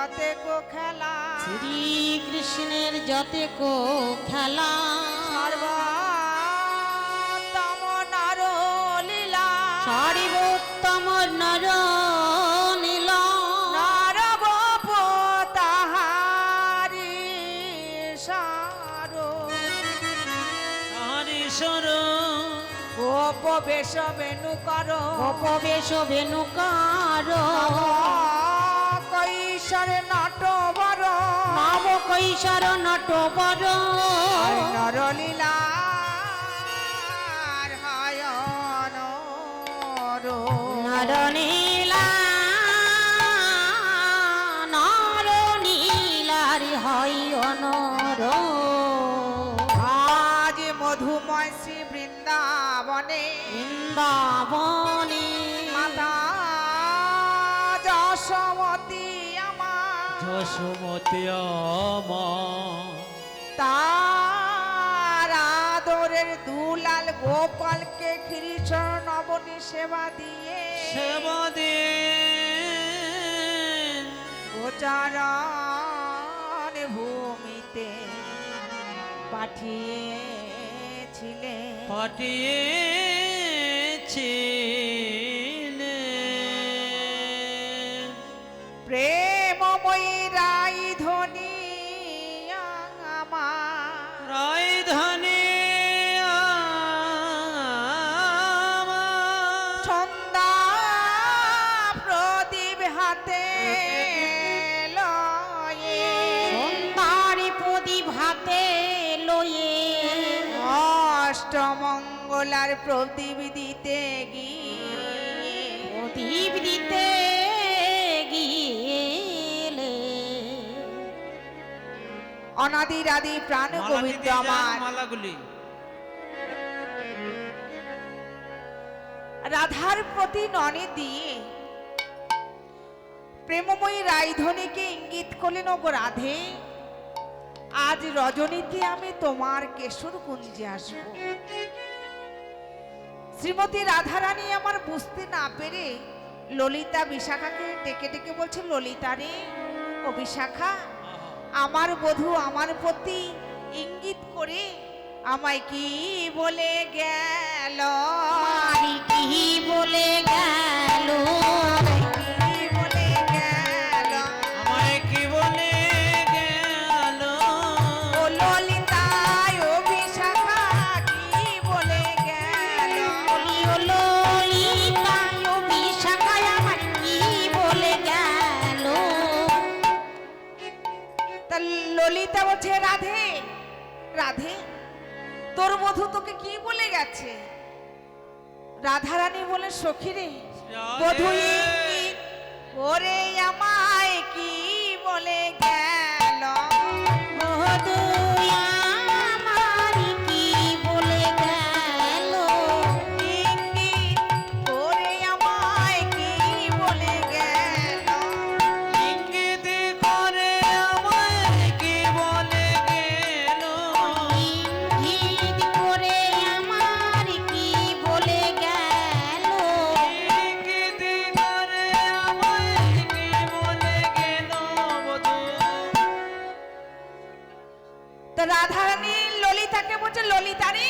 যতে কো খেলা শ্রী কৃষ্ণের যতে কো খেলা সর্বোত্তম নর লীলা সর্বোত্তম নর লীলা নরগোপ তাহারি হরিশ্বর গোপ বেশ বেনু কর গোপবেশ বেনুকার কৈশোর নটবর নব কৈশোর নটবর নরলীলা নরনীলা নরনীলার হয় অনর আজ মধুময় শ্রী বৃন্দাবনে বৃন্দাবনে মাতা যশোমতী আমার যশোমতী তার আদরের দুলাল গোপালকে কৃষ্ণ নবনী সেবা দিয়ে গোচারণ ভূমিতে পাঠিয়েছিলেন প্রেমময়ী রাইধনী আমার সন্ধ্যা প্রদীপ হাতে লয়ে সুন্দরী প্রদীপ হাতে লয়ে অষ্টমঙ্গলার প্রদীপ দিতে গিয়ে প্রদীপ দিতে গিয়েলে অনাদির আদি প্রাণ গোবিন্দ আমার মালাগুলি রাধার প্রতি ননে দিয়ে প্রেমময়ী রাইধনীকে ইঙ্গিত করলেন, ওগো রাধে, আজ রজনীতে আমি তোমার কেশর কুঞ্জে আসব। শ্রীমতী রাধারানী আমার বুঝতে না পেরে ললিতা বিশাখাকে ডেকে ডেকে বলছে, ললিতা রে, ও বিশাখা, আমার বধূ আমার প্রতি ইঙ্গিত করে আমায় কি বলে গেল, কি বলে গেল, কি বলে গেল, আমায় কি বলে গেল, ও ললিতা ও বিশাখা কি বলে গেল, বলি ও ললিতা ও বিশাখা আমার কি বলে গেল। তা ললিতা বলছে, রাধে রাধে, তোর বধূ তোকে কি বলে গেছে? রাধারানী বলে, সখী রে, বধূ ইঙ্গিত করে আমায় কি বলে গেল, বধূ আমার কি বলে গেল, ইঙ্গিত করে আমায় কি বলে গেল, ইঙ্গিত করে আমায় কি বলে গেল, ইঙ্গিত করে আমার কি বলে গেল, ইঙ্গিত করে আমায় কি বলে গেল বধূ। তো রাধারানী ললিতাকে বলছে, ললিতা রে,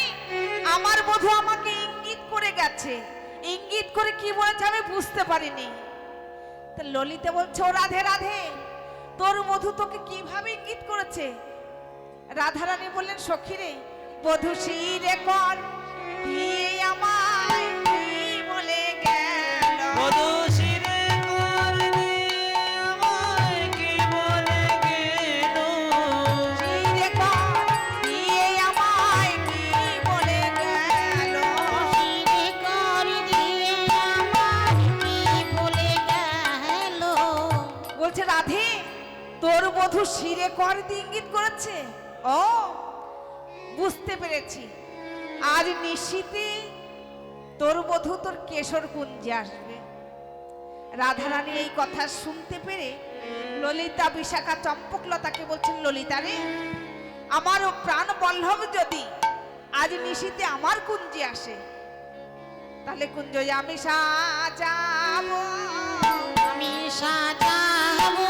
আমার বধূ আমাকে ইঙ্গিত করে গেছে, ইঙ্গিত করে কি বলেছে আমি বুঝতে পারিনি। তো ললিতা বলছে, ও রাধে রাধে, তোর বধূ তোকে কিভাবে ইঙ্গিত করেছে? রাধারানী বললেন, সখী রে, বধূ শিরে কর দিয়ে আমায় কি বলে গেল, বধূ শিরে কর দিয়ে আমায় কি বলে গেল, শিরে কর দিয়ে আমায় কি বলে গেল, শিরে কর দিয়ে আমার কি বলে গেল। বলছে, রাধে, তোর বধূ শিরে কর দিয়ে ইঙ্গিত করেছে। ও, বুঝতে পেরেছি, আজ নিশীতে তোর বধূ তোর কেশর কুঞ্জে আসবে। রাধারানী এই কথা শুনতে পেরে ললিতা বিশাখা চম্পকলতাকে বলছেন, ললিতা রে, আমারও প্রাণ বল্লভ যদি আজ নিশীতে আমার কুঞ্জে আসে, তাহলে কুঞ্জ আমি সাজাবো, আমি সাজাবো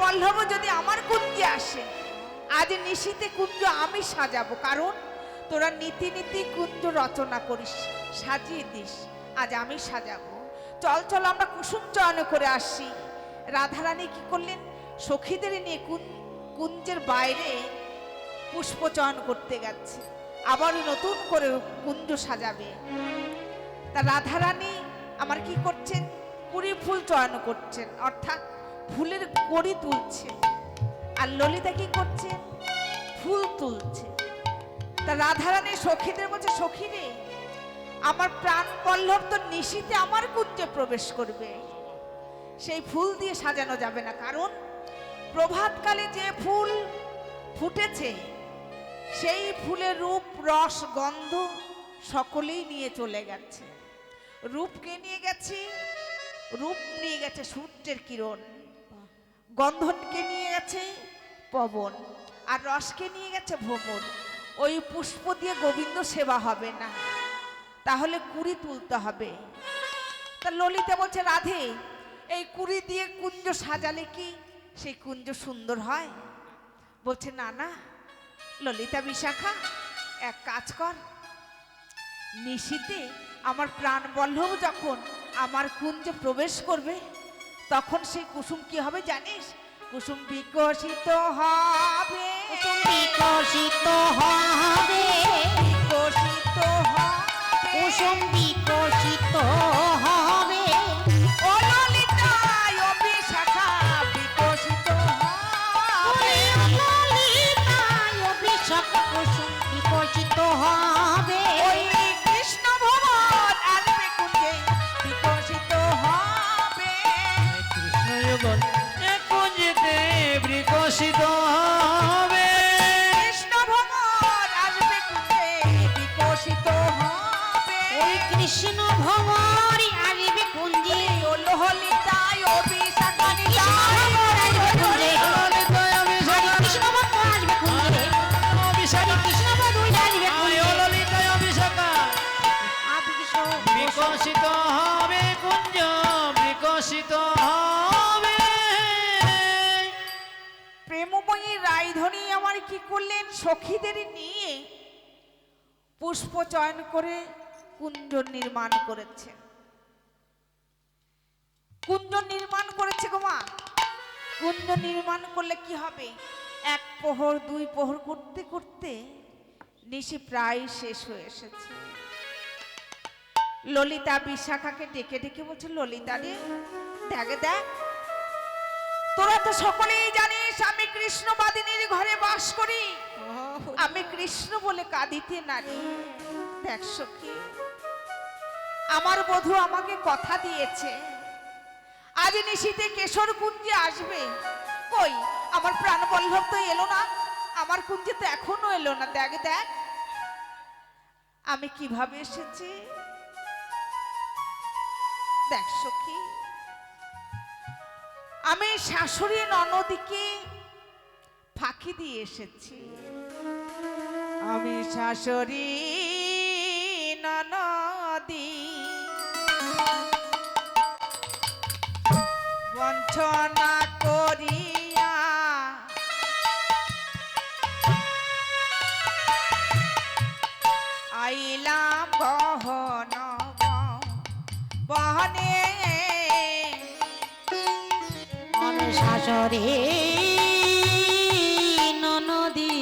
বল্লভ যদি আমার কুঞ্জে আসে, আজ নিশীতে কুঞ্জ আমি সাজাবো, কারণ তোরা নীতি নীতি কুঞ্জ রচনা করিস, সাজিয়ে দিস, আজ আমি সাজাবো। চল চল আমরা কুসুম চয়ন করে আসি। রাধারানী কি করলেন, সখীদের নিয়ে কুঞ্জের বাইরে পুষ্প চয়ন করতে গেছে, আবার নতুন করে কুঞ্জ সাজাবে। তা রাধারানী আমার কি করছেন, কুড়ি ফুল চয়ন করছেন, অর্থাৎ ফুলের কড়ি তুলছে। আর ললিতা কি করছে, ফুল তুলছে। তা রাধারানী সখীদের বলছে, সখী রে, আমার প্রাণ বল্লভ তো নিশীতে আমার কুঞ্জে প্রবেশ করবে, সেই ফুল দিয়ে সাজানো যাবে না, কারণ প্রভাতকালে যে ফুল ফুটেছে সেই ফুলের রূপ রস গন্ধ সকলেই নিয়ে চলে গেছে। রূপকে নিয়ে গেছে, রূপ নিয়ে গেছে সূর্যের কিরণ, গন্ধনকে নিয়ে গেছে পবন, আর রসকে নিয়ে গেছে ভ্রমর। ওই পুষ্প দিয়ে গোবিন্দ সেবা হবে না, তাহলে কুড়ি তুলতে হবে। তা ললিতা বলছে, রাধে, এই কুড়ি দিয়ে কুঞ্জ সাজালে কি সেই কুঞ্জ সুন্দর হয়? বলছে, না না ললিতা বিশাখা, এক কাজ কর, নিশীতে আমার প্রাণ বল্লভ যখন আমার কুঞ্জে প্রবেশ করবে, তখন সেই কুসুম কি হবে জানিস? কুসুম বিকশিত হবে, কুসুম বিকশিত হবে, বিকশিত হবে, কুসুম বিকশিত হবে, ও ললিতা ও বিশাখা বিকশিত হবে। ললিতায় বিশাখা কুসুম বিকশিত হবে, ওই কৃষ্ণ ভবন আসবে কুঞ্জে বিকশিত হবে। কৃষ্ণ যুগল এ কুঞ্জেতে বিকশিত হবে। কৃষ্ণ ভবন আসবে কুঞ্জে বিকশিত হবে। ওই কৃষ্ণ ভবরি আসবে কুঞ্জে, ও ললিতা ও বিশাখা কুঞ্জে ললিতায় বিশাখা কৃষ্ণ ভবন আসবে কুঞ্জে, বিশাখা কৃষ্ণ ভবন আসবে কুঞ্জে, ললিতায় বিশাখা বিকশিত হবে, কুঞ্জ বিকশিত হবে। প্রেমময়ী রায়ধনী আমার কি করলেন, সখীদের নিয়ে পুষ্প চয়ন করে কুঞ্জ নির্মাণ করেছেন। কুঞ্জ নির্মাণ করেছে গো মা। কুঞ্জ নির্মাণ করলে কি হবে, এক প্রহর দুই প্রহর করতে করতে নিশি প্রায় শেষ হয়ে এসেছে। ললিতা বিশাখাকে ডেকে ডেকে বলছে, ললিতা রে, দেখ দেখ, তোরা তো সকলেই জানিস আমি কৃষ্ণবাদিনীর ঘরে বাস করি, আমি কৃষ্ণ বলে কাঁদিতে নারী। দেখ সখী, আমার বধূ আমাকে কথা দিয়েছে আজ নিশীতে কেশর কুঞ্জে আসবে। কই আমার প্রাণ বল্লভ তো এলো না, আমার কুঞ্জে তো এখনো এলো না। দেখ দেখ আমি কিভাবে এসেছি, দেখ সখী, আমি শাশুড়ি ননদীকে ফাঁকি দিয়ে এসেছি। আমি শাশুড়ি ননদী বঞ্চনা করিয়া আইলাম গহন বহনে। আমি শাশুড়ি ননদী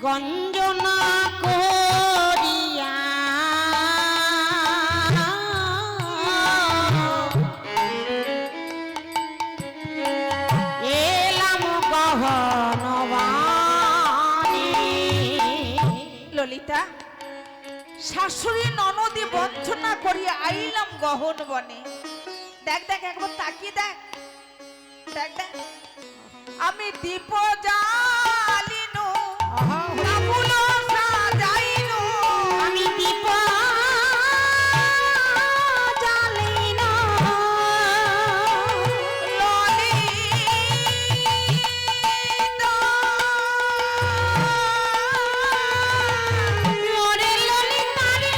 গঞ্জনা করিয়া এলাম গহন বাণী। ললিতা, শাশুড়ি ননদী বঞ্চনা করিয়া আইলাম গহন বনে। দেখ দেখ একবার তাকিয়ে দেখ, দেখ দেখ আমি দীপ জ্বালিনু, তামুল সাজাইনু, আমি দীপ জ্বালিন ললিতা মোরে ললিতা রে,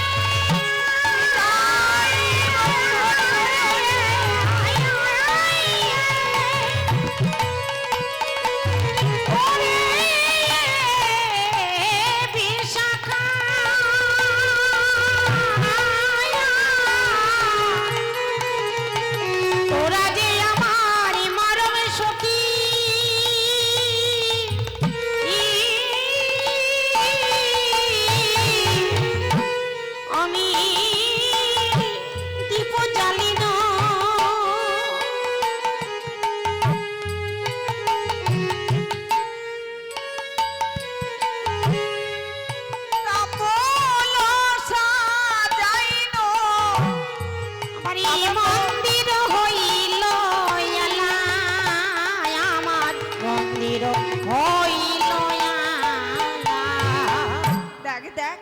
দেখ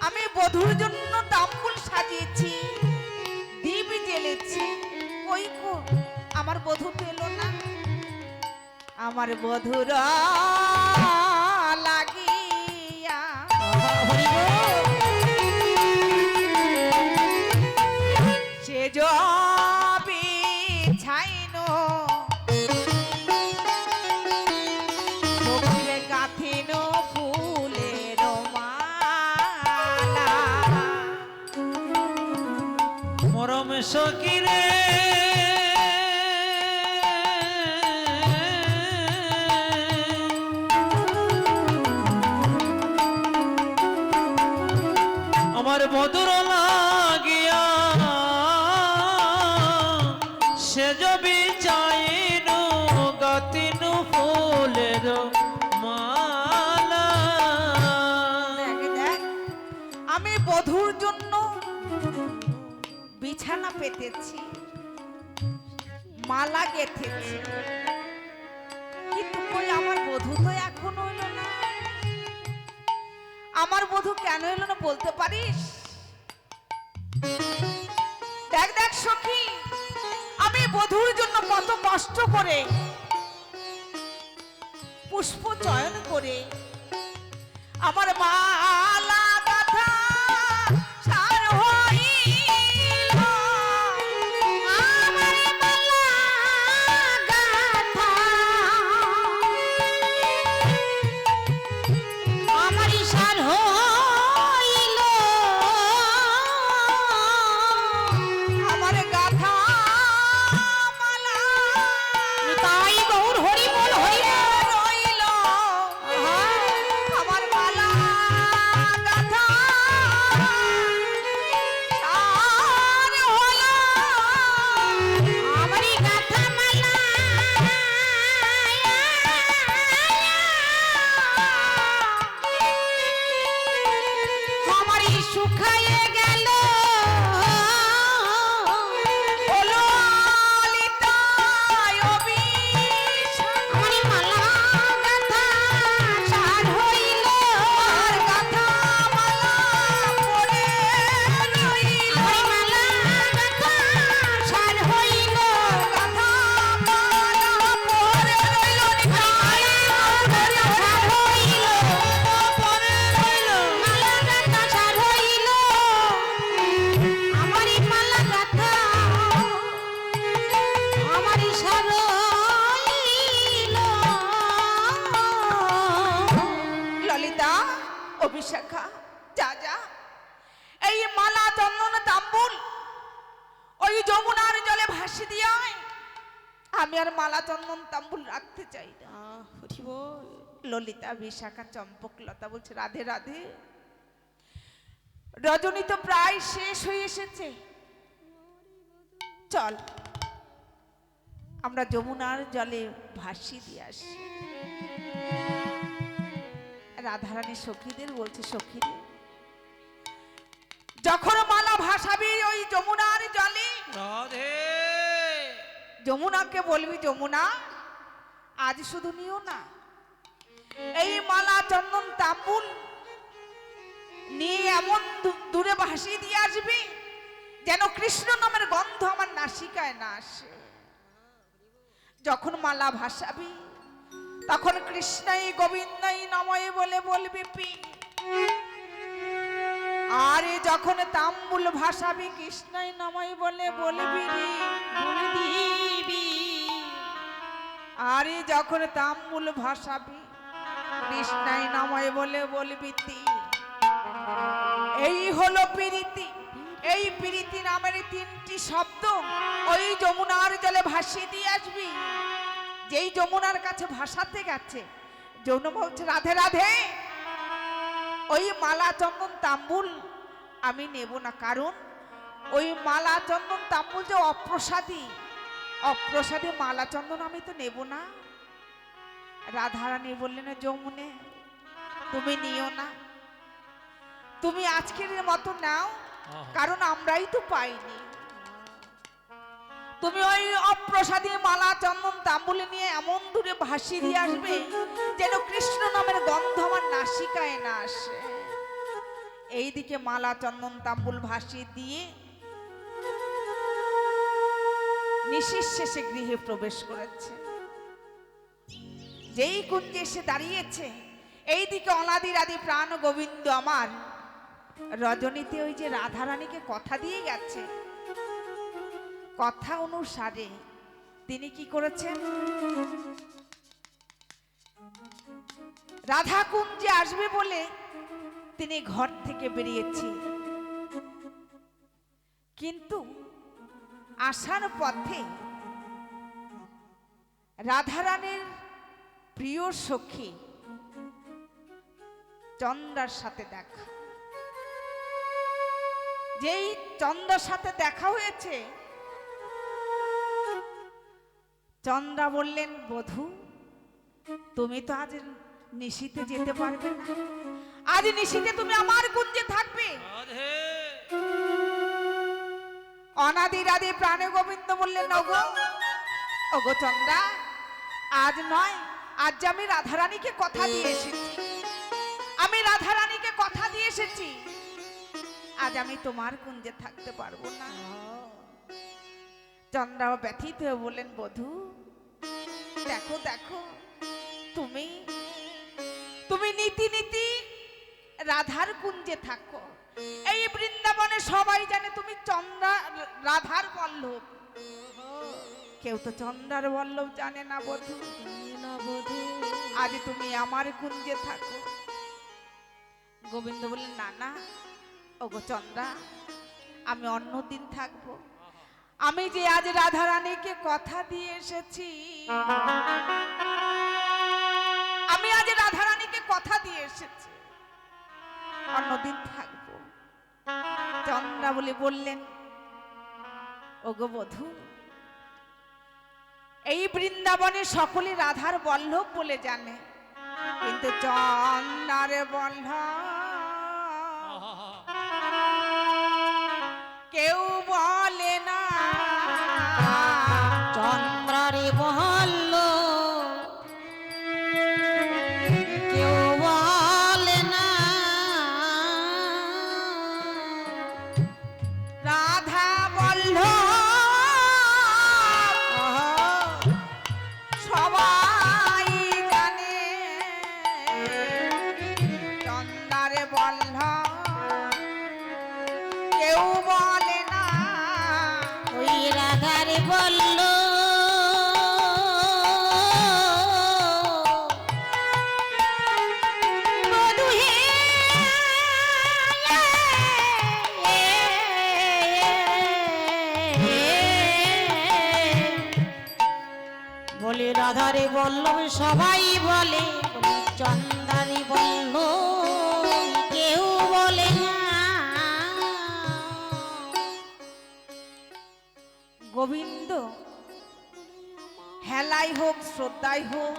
আমি বধুর জন্য তাম্বুল সাজিয়েছি, দীপ জ্বেলেছি, ওই কো আমার বধূ তো এলো না। আমার বধুর লাগিয়া সে জবি ছাইনো সখীরে গাঁথিনো ফুলের মালা। মরম সকিরে আমার বধুর লাগিয়া সে জবি চাইনু গাতিনু ফুলের মালা। দেখ দেখ আমি বধুর জন্য বিছানা পেতেছি, মালা গেঁথেছি, কিন্তু কই আমার বধূ তো এখনো এলো না। আমার বধূ কেন এলো না বলতে পারিস? দেখ দেখ সখী, আমি বধূর জন্য কত কষ্ট করে পুষ্প চয়ন করে আমার মালা গাঁথা সার হইল। আমার মালা গাঁথা আমারই সার হইল। আমার গাঁথা মালা তাই গৌর হরি বল হরি বল। রইল। আমার মালা গাঁথা সার হলো। আমারই গাঁথা মালা আমারই শুকায়ে গেল। হলো লিতায় অভিশাপ। আমারই মালা গাঁথা সার হইল। আর গাঁথা মালা পড়ে রইল। আমারই মালা গাঁথা সার হইল। গাঁথা মালা পড়ে রইল। নিতাই সার হইল। পড়ে রইল। মালা গাঁথা সার হইল। আমারই মালা গাঁথা আমারই সার হইল। ললিতা অভিষেকা যা যা, এই মালা চন্দন তাম্বুল ওই যমুনার জলে ভাসি দিয়ে আয়। আমি আর মালা চন্দন তাম্বুল রাখতে চাই না। ললিতা বিশাখা চম্পক লতা বলছে রাধে রাধে। রজনী তো প্রায় শেষ হয়ে এসেছে, চল আমরা যমুনার জলে ভাসি দিয়ে আসি। রাধারানী সখীদের বলছে সখীদের যখন মালা ভাসাবি ওই যমুনার জলে, রাধে যমুনাকে বলবি যমুনা আজ শুধু নিও না, এই মালা চন্দন তাম্বুল নিয়ে এমন দূরে ভাসিয়ে দিয়ে আসবি যেন কৃষ্ণ নামের গন্ধ আমার নাসিকায় না আসে। যখন মালা ভাসাবি তখন কৃষ্ণই গোবিন্দই নমঃ বলে বলবি পি। আরে যখন তাম্বুল ভাসাবি কৃষ্ণই নমঃ বলে বলবি রি, বলে দিবি। আরে যখন তাম্বুল ভাসাবি কৃষ্ণই নমঃ বলে বলবি তি। এই হলো প্রীতি। এই প্রীতি নামের তিনটি শব্দ ওই যমুনার জলে ভাসিয়ে দিয়ে আসবি। যেই যমুনার কাছে ভাসাতে গেছে যমুনা বলছে রাধে রাধে, ওই মালা চন্দন তাম্বুল আমি নেব না, কারণ ওই মালা চন্দন তাম্বুল যে অপ্রসাদী, অপ্রসাদী মালা চন্দন আমি তো নেব না। রাধারানী বললেন যমুনে তুমি নিও না, তুমি আজকের মতো নাও, কারণ আমরাই তো পাইনি। তুমি ওই অপ্রসাদী মালা চন্দন তাম্বুলে নিয়ে এমন দূরে ভাসিয়ে দিয়ে আসবে যেন কৃষ্ণ নামের গন্ধ আমার নাসিকায় না আসে। এইদিকে মালা চন্দন তাম্বুল ভাসিয়ে দিয়ে নিশির শেষে গৃহে প্রবেশ করেছে। যেই কুঞ্জে এসে দাঁড়িয়েছে, এইদিকে অনাদির আদি প্রাণ গোবিন্দ আমার রজনীতে ওই যে রাধারানীকে কথা দিয়ে গেছে, কথা অনুসারে তিনি কি করেছেন, রাধা কুঞ্জে আসবে বলে তিনি ঘর থেকে বেরিয়েছে। কিন্তু আসার পথে রাধারানীর প্রিয় সখী চন্দ্রার সাথে দেখা। যেই চন্দ্রার সাথে দেখা হয়েছে, চন্দ্রা বললেন, বধূ তুমি তো আজ নিশিতে যেতে পারবে না, আজ নিশিতে তুমি আমার কুঞ্জে থাকবে। রাধে অনাদির আদি প্রাণে গোবিন্দ বললেন, ওগো ওগো চন্দ্রা, আজ নয়, আজ আমি রাধারানীকে কথা দিয়ে এসেছি, আমি রাধারানীকে কথা দিয়ে এসেছি, আজ আমি তোমার কুঞ্জে থাকতে পারবো না। চন্দ্রাও ব্যথিত হয়ে বললেন, বধূ দেখো দেখো, তুমি তুমি নীতি নীতি রাধার কুঞ্জে থাকো। এই বৃন্দাবনে সবাই জানে তুমি চন্দ্রা রাধার বল্লভ, কেউ তো চন্দ্রার বল্লভ জানে না বধূ। আজ তুমি আমার কুঞ্জে থাকো। গোবিন্দ বললেন, না না ওগো চন্দ্রা, আমি অন্যদিন থাকবো, আমি যে আজ রাধারানীকে কথা দিয়ে এসেছি, আমি আজ রাধারানীকে কথা দিয়ে এসেছি, অন্যদিন থাকবো। চন্দ্রা বলে বললেন, ওগো বধূ, এই বৃন্দাবনে সকলে রাধার বল্লভ বলে জানে, কিন্তু চন্দ্রার বল্লভ কেউ বলে না। চন্দ্রারে বলল কেউ বলে না, রাধা বল্লভ সবাই জানে, চন্দ্রারে বল্লভ কেউ বলে না। ওই রাধারে বলল বধূ হে, বলে রাধারে বলল সবাই বলে, চন্দ্রারে বলল কেউ বলে না। গোবিন্দ হেলাই হোক শ্রদ্ধাই হোক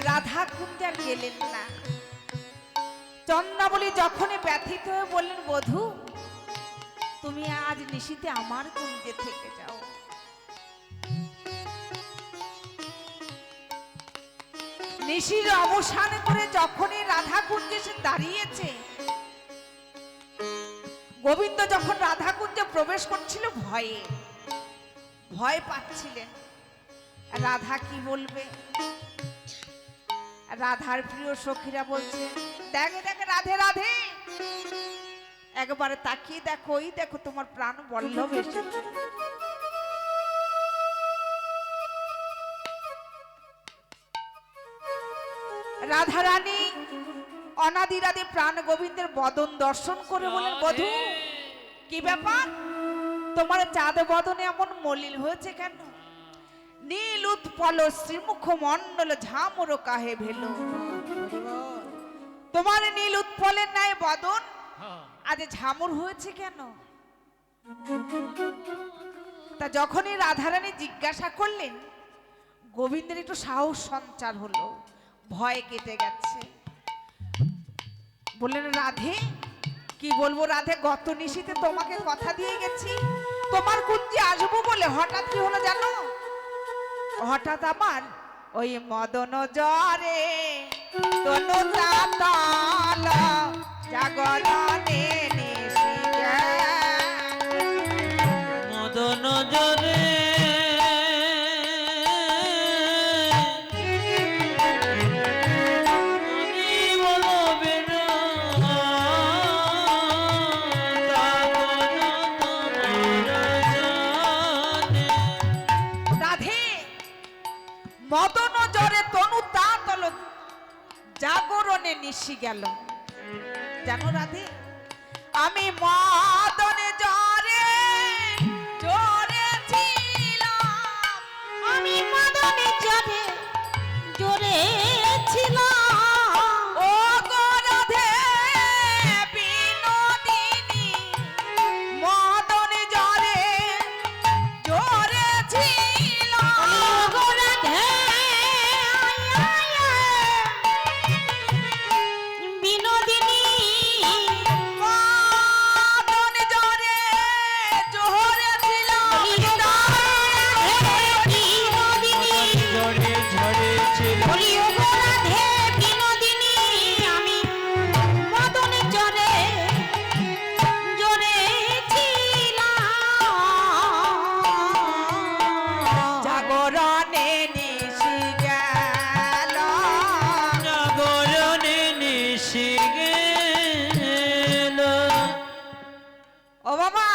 রাধা কুঞ্জে আর গেলেন না। চন্দ্রাবলী যখনই ব্যথিত হয়ে বললেন, বধূ তুমি আজ নিশিতে আমার কুঞ্জে থেকে যাও। নিশির অবসান করে যখনই রাধা কুঞ্জে সে দাঁড়িয়েছে, গোবিন্দ যখন রাধা কুঞ্জে প্রবেশ করছিল ভয়ে ভয় পাচ্ছিলেন, রাধা কি বলবে। রাধার প্রিয় সখীরা বলছে, দেখে দেখে রাধে রাধে, একবারে তাকিয়ে দেখো, ওই দেখো তোমার প্রাণ বল্লভ এসেছে। রাধারানী অনাদিরাদি প্রাণ গোবিন্দের বদন দর্শন করে বলেন, বধূ কি ব্যাপার, তোমার চাঁদ বদনে এমন মলিন হয়েছে কেন? নীল উৎপল শ্রীমুখ মণ্ডল ঝামর কাহে ভেল। তোমার নীল উৎপলের ন্যায় বদন আজ ঝামর হয়েছে কেন? তা যখনই রাধারানী জিজ্ঞাসা করলেন, গোবিন্দের একটু সাহস সঞ্চার হলো, ভয় কেটে গেছে। বললেন, রাধে কি বলবো রাধে, গত নিশিতে তোমাকে কথা দিয়ে গেছি তোমার কুঞ্জে আসবো বলে, হঠাৎ কি হলো জানো? হঠাৎ আমার ওই মদন জ্বরে তনু তাল জাগর জাগরণে নিশি গেল। জানো রাধে, আমি মদনে জ্বরে জ্বরে ছিলাম, আমি মদনে জ্বরে জ্বরে ছিলাম। ও গো রাধে বিনোদিনী, মদনে জ্বরে জ্বরে ছিলাম। ওগো রাধে, বিনোদিনী, মদনে জ্বরে জ্বরে ছিলাম। বিনোদিনী, ঝরে ঝরে ছিল বলি ওগো রাধে বিনোদিনী, আমি মদনে জ্বরে জ্বরে ছিলাম। জাগরণে নিশি গেল। জাগরণে নিশি গেল। ও বাবা,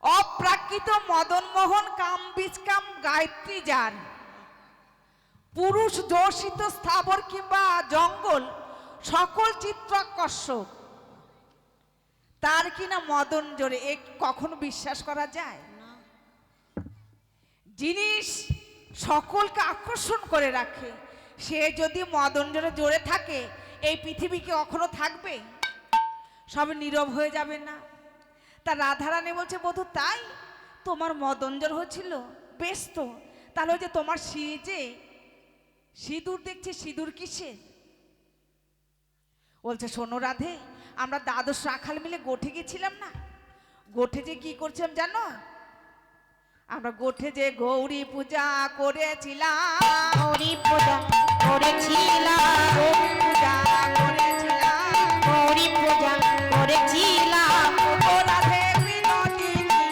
অপ্রাকৃত মদন মোহন কাম বীজ কাম গায়ত্রী যার, পুরুষ দর্শিত স্থাবর কিংবা জঙ্গল সকল চিত্রাকর্ষক, তার কিনা মদন জোরে, এ কখনো বিশ্বাস করা যায়? জিনিস সকলকে আকর্ষণ করে রাখে, সে যদি মদন জোরে জোরে থাকে, এই পৃথিবী কি কখনো থাকবে? সব নীরব হয়ে যাবে না? তা রাধারানী বলছে, বধূ তাই তোমার মদন জোর হচ্ছিল, বেশ তো, তাহলে ওই যে তোমার যে সিঁদুর দেখছে, সিঁদুর কিসের? বলছে, শোনো রাধে, আমরা দ্বাদশ রাখাল মিলে গোঠে গেছিলাম না, গোঠে যে কি করছিলাম জানো? আমরা গোঠে যে গৌরী পূজা করেছিলাম, গৌরী পূজা করেছিলাম, গৌরী পূজা করেছিলাম। গৌরী পূজা করেছিলাম। ও রাধে বিনোদিনী,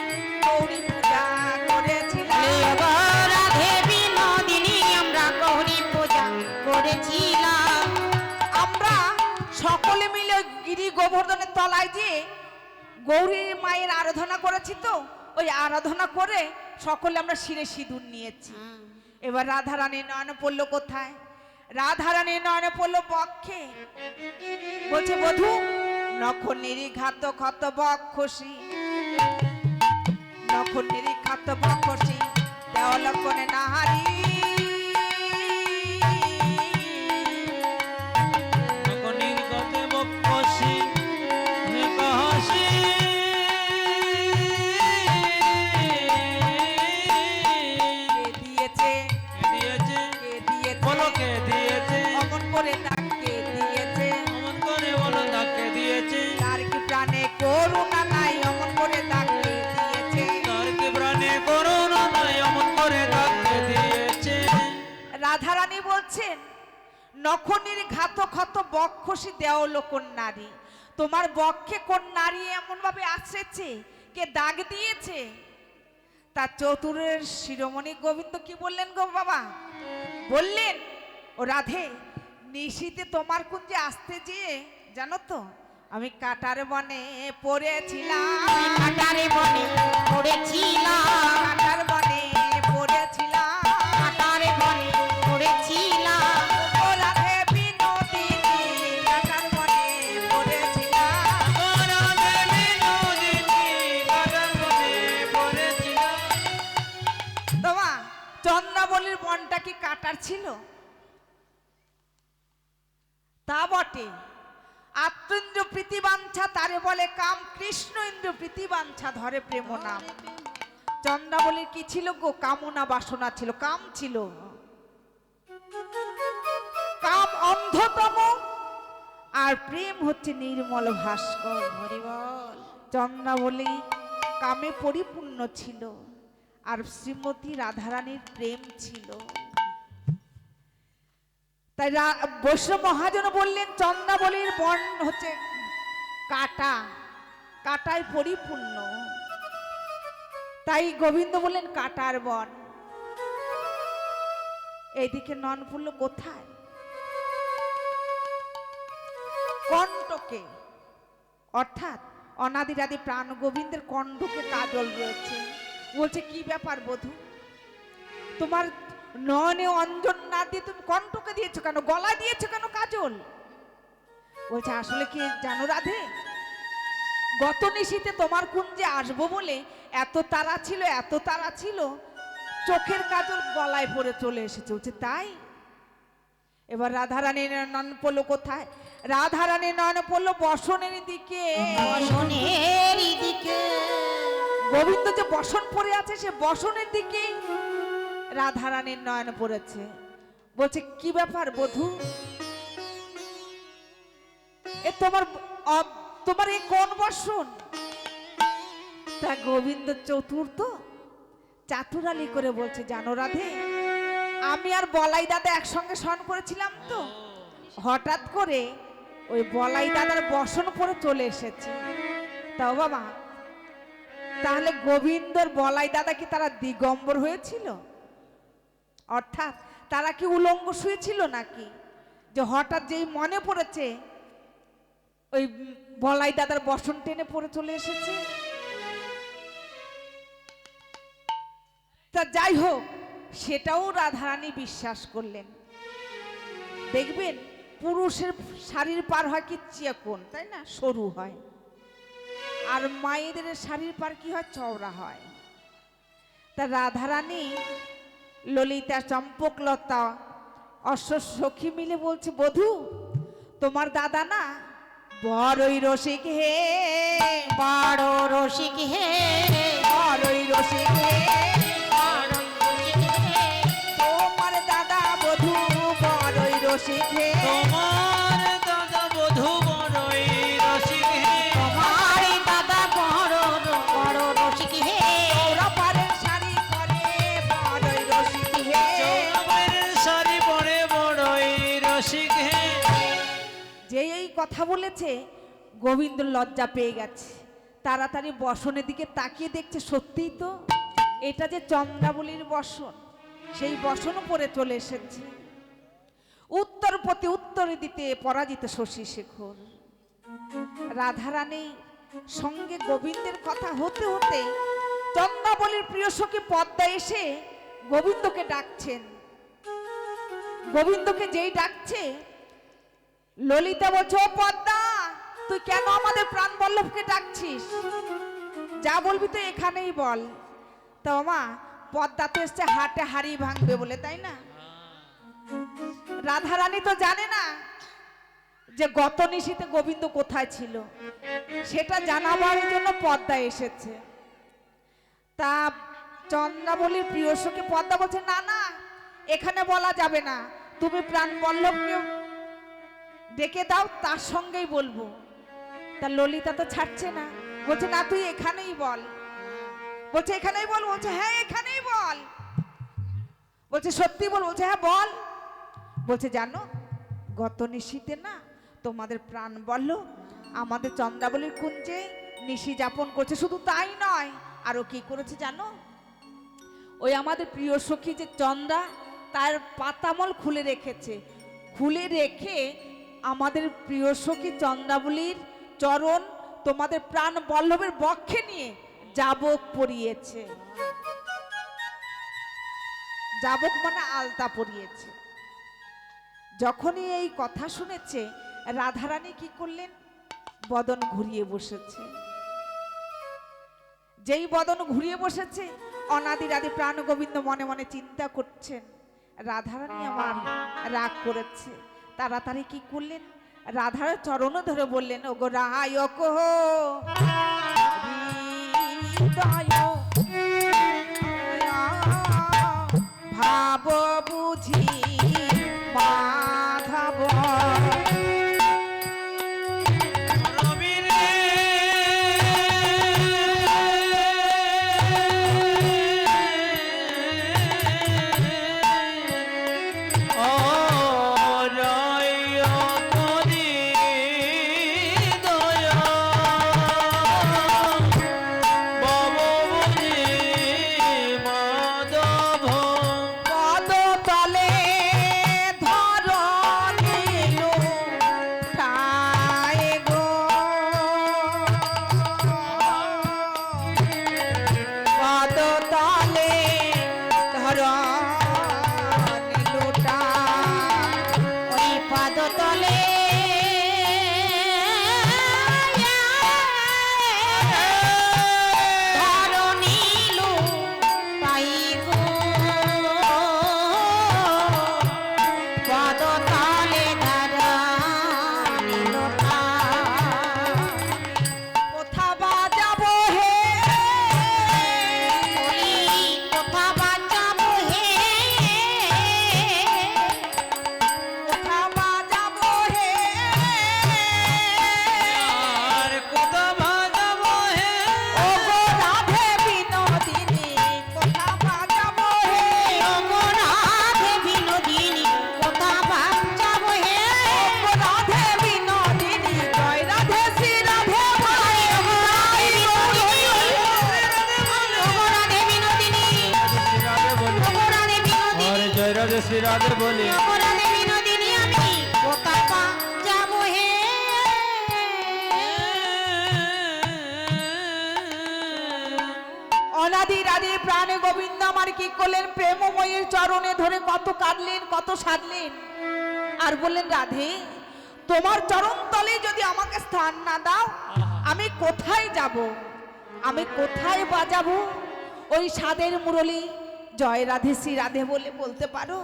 গৌরী পূজা করেছিলাম। ওগো রাধে বিনোদিনী, আমরা গৌরী পূজা করেছিলাম। আমরা সকলে মিলে গিরি গোবর্ধনের তলায় যে গৌরী মায়ের আরাধনা করেছি, তো ওই আরাধনা করে সকলে আমরা শিরে সিঁদুর নিয়েছি। এবার রাধারানীর নয়ন পড়লো কোথায়? রাধারানীর নয়ন পড়লো বক্ষে। বলছে, বধূ নখ নিরীঘাত ক্ষত বক্ষসী, নখ নিরীঘাত বক্ষসী দেওয়ালক্ষণে নাহারি। নির্গতে বক্ষসি কাহাসি। কে দিয়েছে? দিয়েছে কে দিয়েছে? বলো কে দিয়েছে? অমন করে তাকে দিয়েছে, অমন করে বলো তাকে দিয়েছে। তার কি প্রাণে করুণা নাই, অমন করে তাকে দিয়েছে। তার কি প্রাণে করুণা নাই, অমন করে তাকে দিয়েছে। রাধারানী বলছেন, নখনির ঘাত ক্ষত বক্ষসী দেওল কোন নারী, তোমার বক্ষে কোন নারী এমন ভাবে আসছে, কে দাগ দিয়েছে? তার চতুরের শিরোমণি গোবিন্দ কি বললেন গো বাবা? বললেন, ও রাধে, নিশীতে তোমার কুঞ্জে আসতে যেয়ে জানো তো, আমি কাটার বনে পড়েছিলাম, কাটারে বনে পড়েছিলাম, কাটার বনে পড়েছিলাম। কাটারে বনে পড়েছিলাম। ও রাধে বিনোদিনী, কাটার বনে পড়েছিলাম। রাধে বিনোদিনী, কাটার বনে পড়েছিলাম। তোমা চন্দ্রাবলীর বনটা কি কাটার ছিল? তা বটে। আত্মেন্দ্র প্রীতিবাঞ্ছা তারে বলে কাম, কৃষ্ণ ইন্দ্র প্রীতিবাঞ্ছা ধরে প্রেম নাম। চন্দ্রাবলীর কি ছিল গো? কামনা বাসনা ছিল, কাম ছিল। কাম অন্ধতম, আর প্রেম হচ্ছে নির্মল ভাস্কর। হরিবল। চন্দ্রাবলী কামে পরিপূর্ণ ছিল, আর শ্রীমতী রাধারানীর প্রেম ছিল। তাই বৈষ্ণব মহাজন বললেন, চন্দ্রাবলীর বন হচ্ছে কাটা, কাটায় পরিপূর্ণ। তাই গোবিন্দ বললেন কাটার বন। এইদিকে নন পড়ল কোথায়? কণ্টকে, অর্থাৎ অনাদিরাদি প্রাণ গোবিন্দের কণ্ঠকে কাজল রয়েছে। বলছে, কি ব্যাপার বধূ, তোমার নয়নে অঞ্জন না দিয়ে তুমি কণ্ঠকে দিয়েছো কেন, গলা দিয়েছো কেন কাজল? বলছে আসলে কি জানো রাধে, গত নিশীতে তোমার কুঞ্জে আসবো বলে এত তাড়া ছিল, এত তাড়া ছিল, চোখের কাজল গলায় পড়ে চলে এসেছে। বলছে তাই? এবার রাধারানীর নয়ন পড়লো কোথায়? রাধারানীর নয়ন পড়লো বসনের দিকে। বসনের দিকে গোবিন্দ যে বসন পড়ে আছে সে বসনের দিকে রাধারানীর নয়ন পড়েছে। বলছে কি ব্যাপার বধূ, এ তোমার তোমার এই কোন বসন? তা গোবিন্দ চতুর্থ চাতুরালি করে বলছে জানো রাধে, আমি আর বলাই দাদা একসঙ্গে শয়ন করেছিলাম তো, হঠাৎ করে ওই বলাই দাদার বসন পরে চলে এসেছে। তাও বাবা, তাহলে গোবিন্দর বলাই দাদা কি তারা দিগম্বর হয়েছিল? অর্থাৎ তারা কি উলঙ্গ শুয়েছিল নাকি, যে হঠাৎ যেই মনে পড়েছে ওই বলাই দাদার বসন টেনে পড়ে চলে এসেছে? তা যাই হোক, সেটাও রাধারানী বিশ্বাস করলেন। দেখবেন পুরুষের শাড়ির পার হয় কি চিকন, তাই না, সরু হয়, আর মায়েদের শাড়ির পার কি হয়, চওড়া হয়। তা রাধারানী ললিতা চম্পকলতা অশ্বসখী মিলে বলছে বধূ তোমার দাদা না বড়ই রসিক হে, বড় রসিক হে, বড়ই রসিক হে, বড় রসিক হে, তোমার দাদা বধূ বড়ই রসিক হে, তোমার দাদা বধূ বড়ই রসিক হে, তোমার দাদা বড় রসিক হে, ওরা পারের শাড়ি পরে বড়ই রসিক হে। চৌরাবাইয়ের শাড়ি পরে বড়ই রসিক হে। যে এই কথা বলেছে গোবিন্দ লজ্জা পেয়ে গেছে, তাড়াতাড়ি বসনের দিকে তাকিয়ে দেখছে সত্যিই তো এটা যে চন্দ্রাবলীর বসন, সেই বসনও পরে চলে এসেছে। উত্তর প্রতি উত্তর দিতে পরাজিত শশী শেখর। রাধারানী সঙ্গে গোবিন্দের কথা হতে হতে চন্দ্রাবলীর প্রিয় সখী পদ্মা এসে গোবিন্দকে ডাকছেন। গোবিন্দকে যেই ডাকছে ললিতা বলছে ও পদ্মা, তুই কেন আমাদের প্রাণ বল্লভকে ডাকছিস? যা বলবি তো এখানেই বল। তো মা, পদ্মা তো এসছে হাটে হাড়ি ভাঙবে বলে, তাই না? রাধারানী তো জানে না যে গত নিশীতে গোবিন্দ কোথায় ছিল, সেটা জানাবার জন্য পদ্মা এসেছে। তা চন্দ্রাবলীর প্রিয় সখী পদ্মা বলছে না না, এখানে বলা যাবে না, তুমি প্রাণ বল্লভকে ডেকে দাও, তার সঙ্গেই বলবো। তা ললিতা তো ছাড়ছে না, বলছে না তুই এখানেই বল। বলছে এখানেই বল, বলছে হ্যাঁ এখানেই বল। বলছে সত্যি বল, বলছে হ্যাঁ বল। বলছে জানো গত নিশীতে না তোমাদের প্রাণ বল্লভ আমাদের চন্দ্রাবলীর কুঞ্জে নিশি যাপন করছে, শুধু তাই নয় আরো কি করেছে জানো? ওই আমাদের প্রিয় সখী যে চন্দ্রা, তার পাতামল খুলে রেখেছে, খুলে রেখে আমাদের প্রিয় সখী চন্দ্রাবলীর চরণ তোমাদের প্রাণ বল্লভের বক্ষে নিয়ে যাবক পরিয়েছে। যাবক মানে আলতা পরিয়েছে। যখনই এই কথা শুনেছে রাধারানী কি করলেন, বদন ঘুরিয়ে বসেছে। যেই বদন ঘুরিয়ে বসেছে অনাদির আদি প্রাণ গোবিন্দ মনে মনে চিন্তা করছেন রাধারানী আমার রাগ করেছে। তাড়াতাড়ি কি করলেন, রাধার চরণ ধরে বললেন ওগো রায়ক ভাব বুঝি মাধব তলে ধরণীলু পাই গো পদ তলে ধরণীলু কোথা বাজাবো হে বলি কোথা বাঁচাবো হে কোথা বাজাবো হে আর কোথা বাজাবো হে ও গো রাধে বিনোদিনী কোথা বাজাবো হে রাধে বিনোদিনী কোথা বাঁচাবো হে ও গো রাধে বিনোদিনী জয় রাধে শ্রী রাধে ভাই রাধে বিনোদিনী রাধে বলি রাধে বিনোদিনী আর জয় রাধে শ্রী রাধে বলি রাধে বিনোদিনী আমি কোথা বাঁচাবো হে অনাদি রাধে প্রাণে গোবিন্দ আমার কি করলেন প্রেমময়ের চরণে ধরে কত কাঁদলেন কত সাধলেন আর বললেন রাধে তোমার চরণ তলে যদি আমাকে স্থান না দাও আমি কোথায় যাব আমি কোথায় বাজাবো ওই সাদের মুরলি জয় রাধে শ্রী রাধে বলে বলতে পারো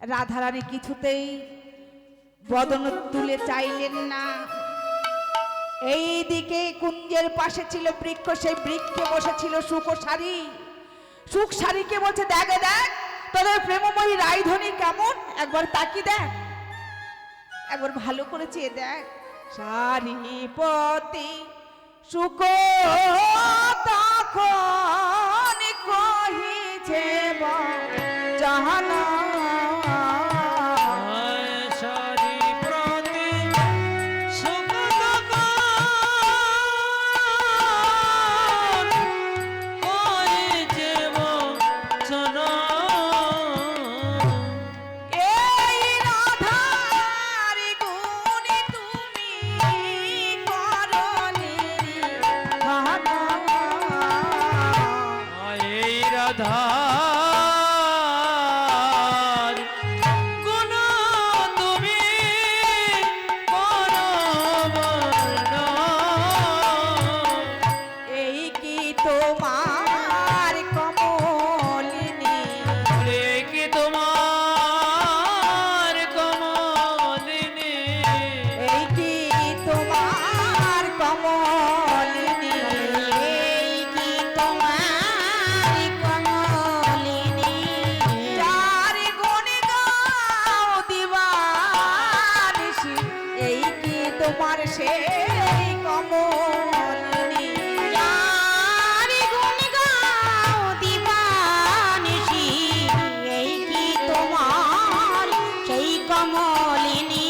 রাধারানী কিছুতেই বদন তুলে চাইলেন না এই দিকে কুঞ্জের পাশে ছিল বৃক্ষ সেই বৃক্ষে বসেছিল সুখ শাড়ি সুখ শাড়িকে বলছে দেখে দেখ তোদের প্রেমময়ী রায়ধনী কেমন একবার তাকি দেখ একবার ভালো করে চেয়ে দেখ শাড়িপতি সুখ তখন কহিছে জাহানা সারি প্রতি সুখ কই যেব চন এই রাধার গুণে তুমি করনি ভানা এই রাধার গুণ তুমি করো বর্ণন। এই কি তোমার কমলিনী রে কি তোমার কমলিনী এই কি তোমার কমলিনী এই কি তোমার কমলিনী যার গুণে গাও দিবানিশি এই কি তোমার সেই কমলিনী যার গুণ গাও দিবানিশি এই কি তোমার সেই কমলিনী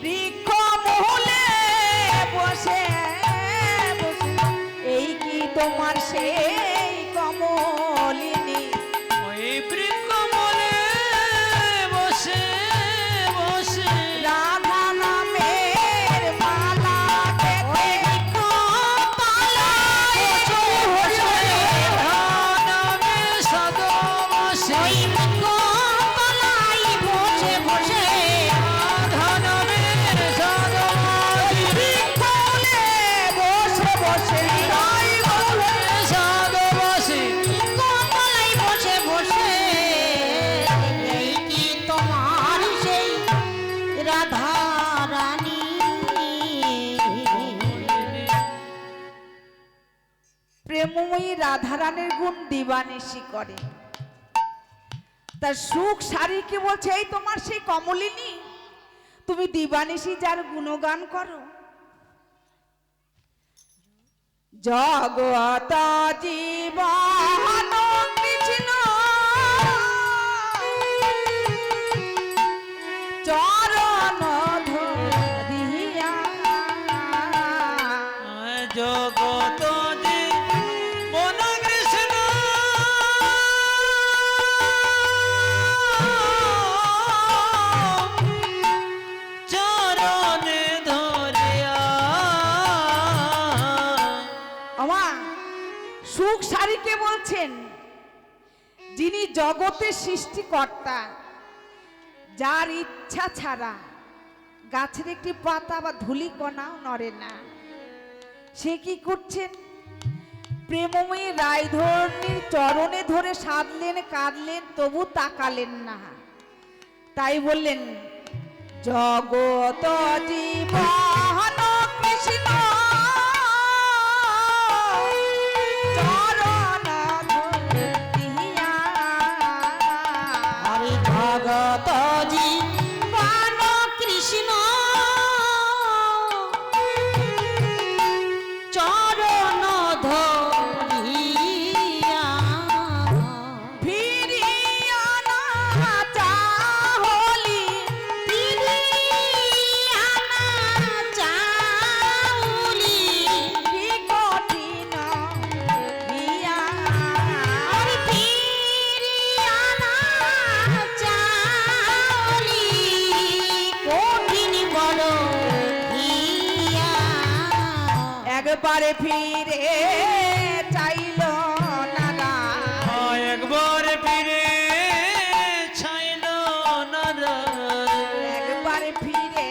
বৃক্ষ মূলে বসে বসে এই কি তোমার সেই কমলিনী ওই বৃক্ষ মূলে বসে বসে রাধা নামের মালা ওই বৃক্ষ তলায় বসে নামে সদা বসে ওই বৃক্ষ তলায় বসে বসে নামে সদা বৃক্ষলে বসে বসে গাই বলে সদা বসে তলায় বসে বসে এই কি তোমার সেই রাধা রানী প্রেমময়ী রাধারানীর গুণ দিবানিশি করে তার সুখ শাড়িকে বলছে এই তোমার সেই কমলিনী তুমি দিবানিশি যার গুণগান করো জগত জীবন কৃষ্ণ চরণ ধরিয়া জগত যে মন কৃষ্ণ চরণে ধরিয়া আমা সুখ শাড়িকে বলছেন যিনি জগতের সৃষ্টিকর্তা যার ইচ্ছা ছাড়া গাছের একটি পাতা বা ধুলি কণাও নড়ে না, সে কি করছেন? প্রেমময়ী রায়ধরণীর চরণে ধরে সাধলেন, কাঁদলেন, তবু তাকালেন না। তাই বললেন, জগত জীবন কৃষ্ণ চরণ ধরিয়া। হরি ভগত জীবন কৃষ্ণ চরণ ধরিয়া। ফিরিয়া না চাহলি ফিরিয়া না চাউলি। কি কঠিন হিয়া। হরি ফিরিয়া না চাউলি কঠিন বড় হিয়া। একবারে ফিরে চাইল না রায়। একবার ফিরে ছাইল না রায়। একবারে ফিরে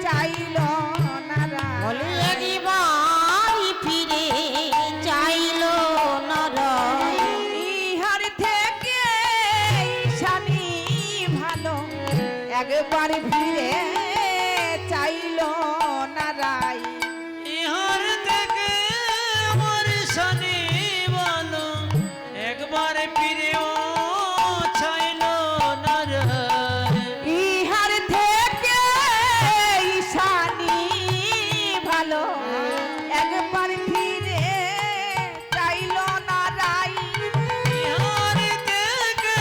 চাইল না রায়। বলে একবার ফিরে চাইল নরয়। ইহার থেকে ঈশানী ভালো। একবারে ফিরে চাইল না রায়। ইহার থেকে আমার শনি বলো একবার ফিরেও ছাইল না রায়। ইহার থেকে ঈশানী ভালো। একবার ফিরে চাইল না রায়। ইহার থেকে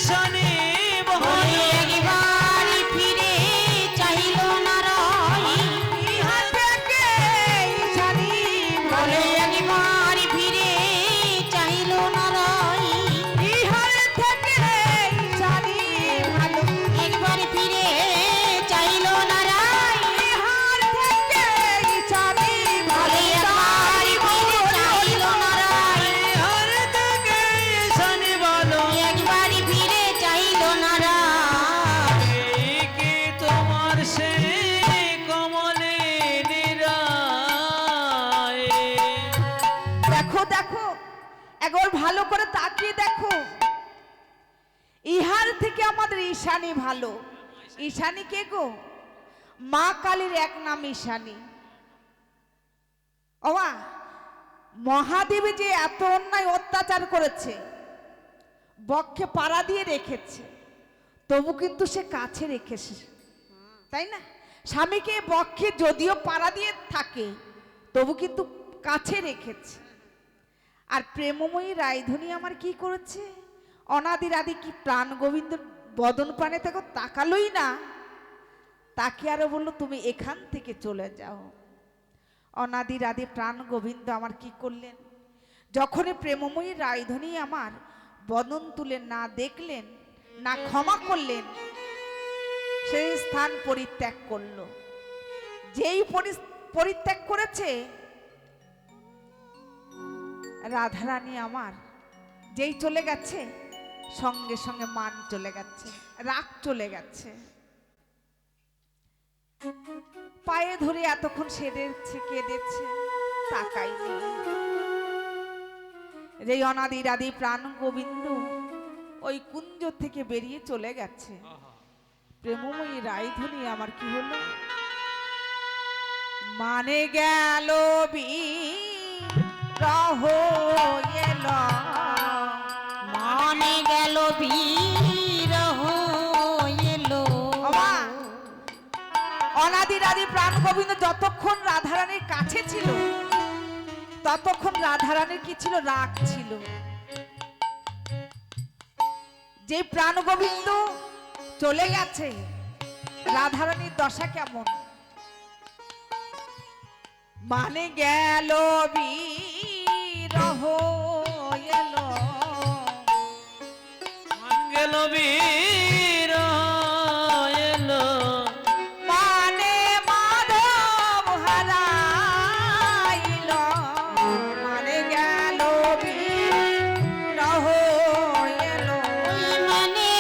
শনি বলে বলো একবার ফিরে চাইল নরয়। ইহার থেকে ঈশানী বলে ভালো। একবার ফিরে চাইল নরয়। ইহার থেকে ঈশানী ভালো। একবার ফিরে চাইল নরয়। ইহার থেকে ঈশানী বলে ভালো। একবার ফিরে চাইল নরয়। ইহার থেকে শনি বলো কি তোমার সে কমলে নিরায়। দেখো দেখো, একবার ভালো করে তাকিয়ে দেখো। ইহার থেকে আমাদের ঈশানী ভালো। ঈশানী কে গো? মা কালীর এক নাম ঈশানী। ওমা, মহাদেবী যে এত অন্যায় অত্যাচার করেছে, বক্ষে পাড়া দিয়ে রেখেছে, তবু কিন্তু সে কাছে রেখেছে, তাই না? স্বামীকে বক্ষে যদিও পাড়া দিয়ে থাকে, তবু কিন্তু কাছে রেখেছে। আর প্রেমময়ী রায়ধনী আমার কি করেছে? অনাদির আদি কি প্রাণ গোবিন্দ বদন প্রাণে থেকে তাকালোই না, তাকে আরো বললো তুমি এখান থেকে চলে যাও। অনাদির আদি প্রাণ গোবিন্দ আমার কি করলেন? যখনই প্রেমময়ী রায়ধনী আমার বদন তুলে না দেখলেন, না ক্ষমা করলেন, সেই স্থান পরিত্যাগ করলো। যেই পরিত্যাগ করেছে, রাধারানী আমার যেই চলে গেছে, সঙ্গে সঙ্গে মান চলে গেছে, রাগ চলে গেছে। পায়ে ধরে এতক্ষণ সেদেছে, কেঁদেছে, তাকাইনি। যেই অনাদির আদি প্রাণ গোবিন্দ ওই কুঞ্জ থেকে বেরিয়ে চলে গেছে, প্রেমময়ী রায়ধনী আমার কি হলো? মানে গেল বিরহ এলো। মনে গেল বিরহ এলো। বাবা, অনাদির আদি প্রাণ গোবিন্দ যতক্ষণ রাধারানীর কাছে ছিল, ততক্ষণ রাধারানীর কি ছিল? রাগ ছিল। যে প্রাণ গোবিন্দ চলে গেছে, রাধারানীর দশা কেমন? মানে গেল বিরহ এলো। গেল বীর এলো মানে মাধব হারাইল। মানে গেল বিরহ এলো। মানে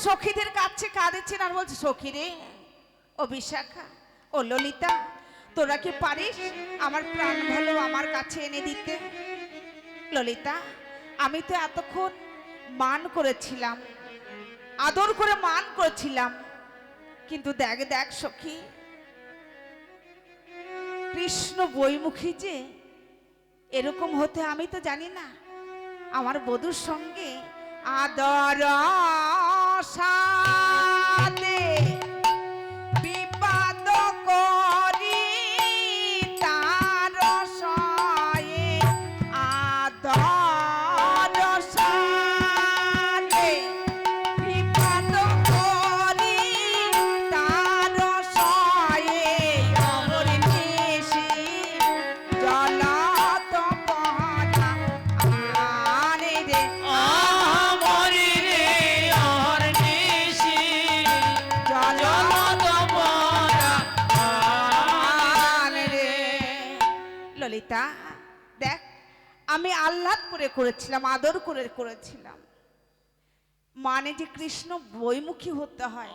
সখীদের কাছে কাঁদেছেন আর বলছে, সখী রে, ও বিশাখা, ও ললিতা, তোরা কি পারিস আমার প্রাণ ভালো আমার কাছে এনে দিতে? ললিতা, আমি তো এতক্ষণ মান করেছিলাম, আদর করে মান করেছিলাম, কিন্তু দেখ দেখ সখী, কৃষ্ণ বইমুখী যে এরকম হতে আমি তো জানি না। আমার বধূর সঙ্গে আদর সাথে বিবাদ করি তার সয়ে, আদর সাথে বিবাদ করি তার সয়ে, অমর নিশি জলত পহরা আনে রে। আমরি রে আর নিশি জলত পরা আনে রে। ললিতা, দেখ, আমি আহ্লাদ করে করেছিলাম, আদর করে করেছিলাম, মানে যে কৃষ্ণ বইমুখী হতে হয়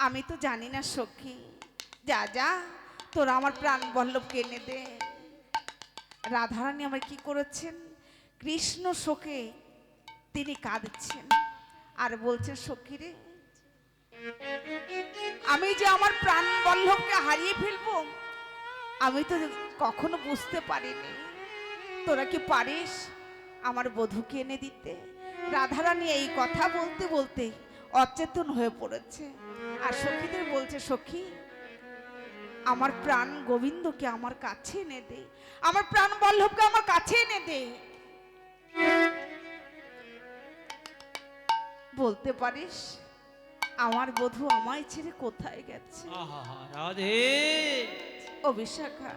আমি তো জানি না সখী। যা যা, তোরা আমার প্রাণ বল্লভকে এনে দে। রাধারানী আমার কি করেছেন, কৃষ্ণ শোকে তিনি কাঁদছেন আর বলছেন, সখী রে, আমি যে আমার প্রাণ বল্লভকে হারিয়ে ফেলবো আমি তো কখনো বুঝতে পারিনি। তোরা কি পারিস আমার বধূকে এনে দিতে? রাধারানী এই কথা বলতে বলতে অচেতন হয়ে পড়েছে আর সখীদের বলছে, সখী, আমার প্রাণ গোবিন্দকে আমার কাছে এনে দে, আমার প্রাণ বল্লভকে আমার কাছে এনে দে। বলতে পারিস আমার বধূ আমায় ছেড়ে কোথায় গেছে? আহা রাধে। ও বিশাখা,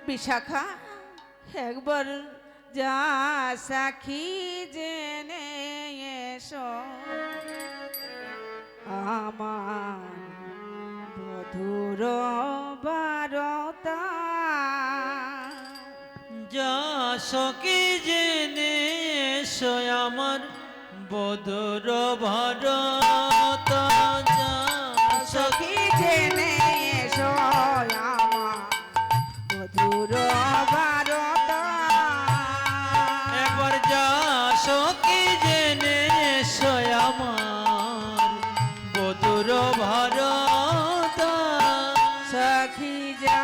বিশাখা, একবার যা সাখী জেনে এসো আমার বধুর বারতা। যা সখী জেনে এসো আমার বধুর ভরত, যা সখী জেনে এসো আমার বধুর বারতা। একবার যা সখী জেনে এসো আমার বধুর ভরত। সখী যা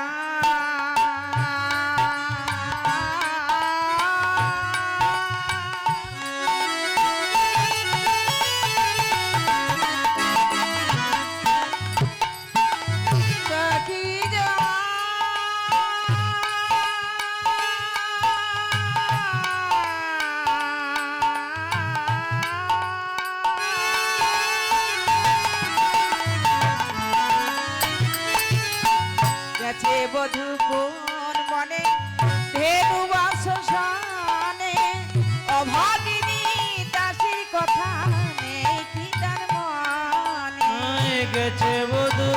সখী যা গেছে বধূ কোন মনে ধেনু বাসনে, অভাগিনী দাসীর কথা নেই কি তার মনে। গেছে বধু